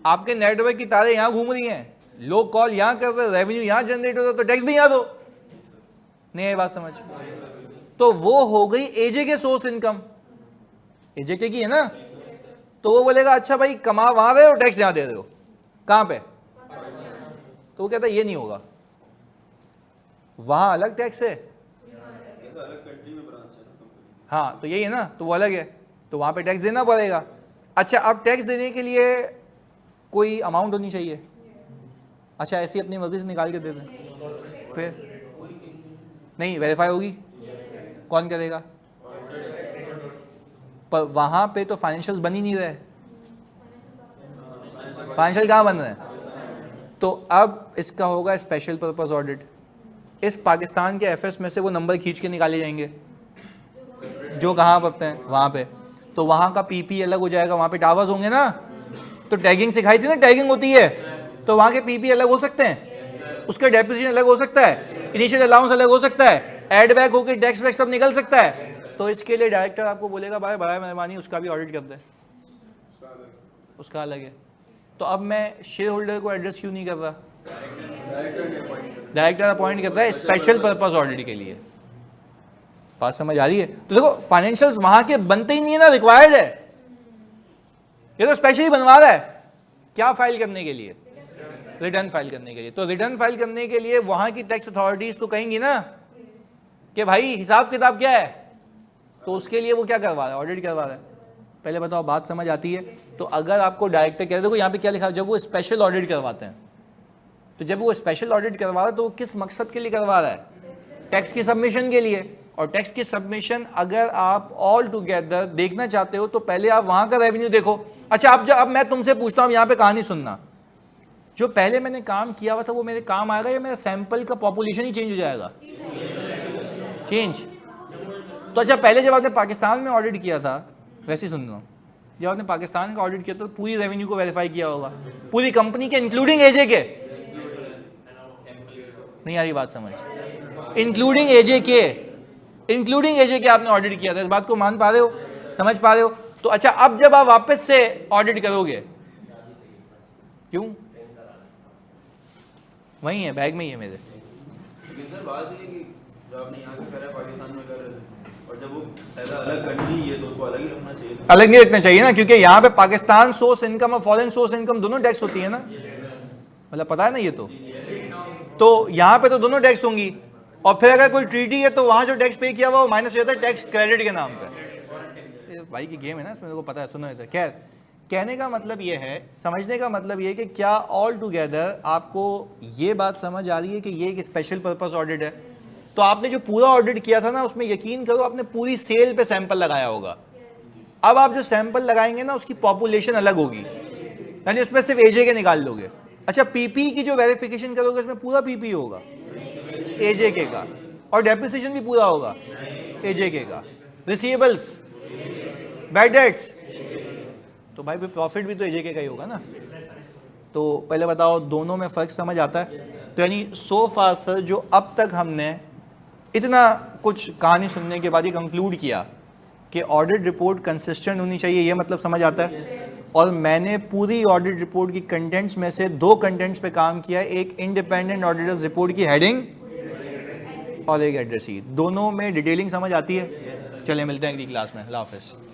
आपके नेटवर्क की तारें यहाँ घूम रही हैं, लोग कॉल यहाँ कर रहे हैं, रेवेन्यू यहाँ जनरेट हो रहा है, तो टैक्स भी यहाँ दो। नहीं है बात समझ? तो वो हो गई AJ के सोर्स इनकम, AJ के की है ना। तो वो बोलेगा अच्छा भाई कमा वहाँ रहे हो, टैक्स यहाँ दे रहे हो, कहाँ पे? तो वो कहता है ये नहीं होगा, वहाँ अलग टैक्स है, हाँ तो यही है ना, तो वो अलग है, तो वहाँ पे टैक्स देना पड़ेगा। अच्छा, अब टैक्स देने के लिए कोई अमाउंट होनी चाहिए। अच्छा, ऐसी अपनी मर्जी से निकाल के दे दें, फिर नहीं वेरीफाई होगी, कौन करेगा? पर वहाँ पे तो फाइनेंशियल्स बन ही नहीं रहे, फाइनेंशियल कहाँ बन रहे हैं? तो अब इसका होगा स्पेशल पर्पस ऑडिट। इस पाकिस्तान के FS में से वो नंबर खींच के निकाले जाएंगे जो कहाँ पड़ते हैं वहाँ पे। तो वहां का पीपी अलग हो जाएगा, वहां पे टावर्स होंगे ना, तो टैगिंग सिखाई थी ना, टैगिंग होती है, तो वहां के पीपी अलग हो सकते हैं, उसका डेप्रिसिएशन अलग हो सकता है, इनिशियल अलाउंस अलग हो सकता है, एड बैक होकर टैक्स बैक सब निकल सकता है। तो इसके लिए डायरेक्टर आपको बोलेगा भाई बड़ा मेहरबानी उसका भी ऑडिट कर दे, उसका अलग है। तो अब मैं शेयर होल्डर को एड्रेस क्यों नहीं कर रहा? डायरेक्टर अपॉइंट करता है स्पेशल पर्पस ऑडिट के लिए। बात समझ आ रही है? तो देखो फाइनेंशियल्स वहां के बनते ही नहीं है ना, रिक्वायर्ड है, ये तो स्पेशली बनवा रहा है। क्या फाइल करने के लिए? रिटर्न फाइल करने के लिए। तो रिटर्न फाइल करने के लिए वहां की टैक्स अथॉरिटीज तो कहेंगी ना कि भाई हिसाब किताब क्या है, तो उसके लिए वो क्या करवा रहा है? ऑडिट करवा रहा है। पहले बताओ बात समझ आती है? तो अगर आपको डायरेक्टर कह, देखो यहाँ पे क्या लिखा है, जब वो स्पेशल ऑडिट करवाते हैं, तो जब वो स्पेशल ऑडिट करवा रहा है तो वो किस मकसद के लिए करवा रहा है? टैक्स की सबमिशन के लिए। और टैक्स की सबमिशन अगर आप ऑल टुगेदर देखना चाहते हो तो पहले आप वहां का रेवेन्यू देखो। अच्छा अब मैं तुमसे पूछता हूं, यहाँ पे कहानी सुनना, जो पहले मैंने काम किया हुआ था वो मेरे काम आएगा या मेरा सैंपल का पॉपुलेशन ही चेंज हो जाएगा? चेंज। तो अच्छा पहले जब आपने पाकिस्तान में ऑडिट किया था, वैसे ही सुन लो, जब आपने पाकिस्तान का ऑडिट किया तो पूरी रेवेन्यू को वेरीफाई किया होगा, पूरी कंपनी के इंक्लूडिंग एजे के? नहीं आ रही बात समझ? इंक्लूडिंग एजे के आपने ऑडिट किया था, इस बात को मान पा रहे हो, समझ पा रहे हो? तो अच्छा अब जब आप वापस से ऑडिट करोगे, क्यों? वही है, बैग में ही है मेरे। सर बात ये कि जो आपने यहाँ का करा है पाकिस्तान में कर रहे थे, और जब वो अलग कंट्री है तो उसको अलग ही रखना चाहिए। अलग नहीं रखना चाहिए ना, क्योंकि यहाँ पे पाकिस्तान सोर्स इनकम और फॉरेन सोर्स इनकम दोनों टैक्स होती है ना, मतलब पता है ना ये तो यहाँ पे तो दोनों टैक्स होंगी। और फिर अगर कोई ट्रीटी है तो वहां जो टैक्स पे किया हुआ वो माइनस हो जाता है टैक्स क्रेडिट के नाम पे। भाई की गेम है ना इसमें, को पता है, सुनो। खैर कहने का मतलब ये है, समझने का मतलब ये कि क्या ऑल टुगेदर आपको ये बात समझ आ रही है कि ये एक स्पेशल पर्पस ऑडिट है? तो आपने जो पूरा ऑडिट किया था ना, उसमें यकीन करो आपने पूरी सेल पे सैंपल लगाया होगा। अब आप जो सैंपल लगाएंगे ना उसकी पॉपुलेशन अलग होगी, यानी उसमें सिर्फ एजे के निकाल लोगे। अच्छा पीपी की जो वेरिफिकेशन करोगे उसमें पूरा पीपी होगा एजे के का, और डेप्रिसिएशन भी पूरा होगा एजे के का, रिसीवेबल्स, बैड डेट्स, तो भाई प्रॉफिट भी तो एजे के का ही होगा ना। तो पहले बताओ दोनों में फर्क समझ आता है? तो यानी सो फार सर जो अब तक हमने इतना कुछ कहानी सुनने के बाद ये कंक्लूड किया कि ऑडिट रिपोर्ट कंसिस्टेंट होनी चाहिए, ये मतलब समझ आता है। और मैंने पूरी ऑडिट रिपोर्ट की कंटेंट्स में से 2 कंटेंट्स पे काम किया, एक इंडिपेंडेंट ऑडिटर्स रिपोर्ट की हेडिंग और एक एड्रेस शीट, दोनों में डिटेलिंग समझ आती है। चलिए मिलते हैं अगली क्लास में, अल्लाह हाफ़िज़।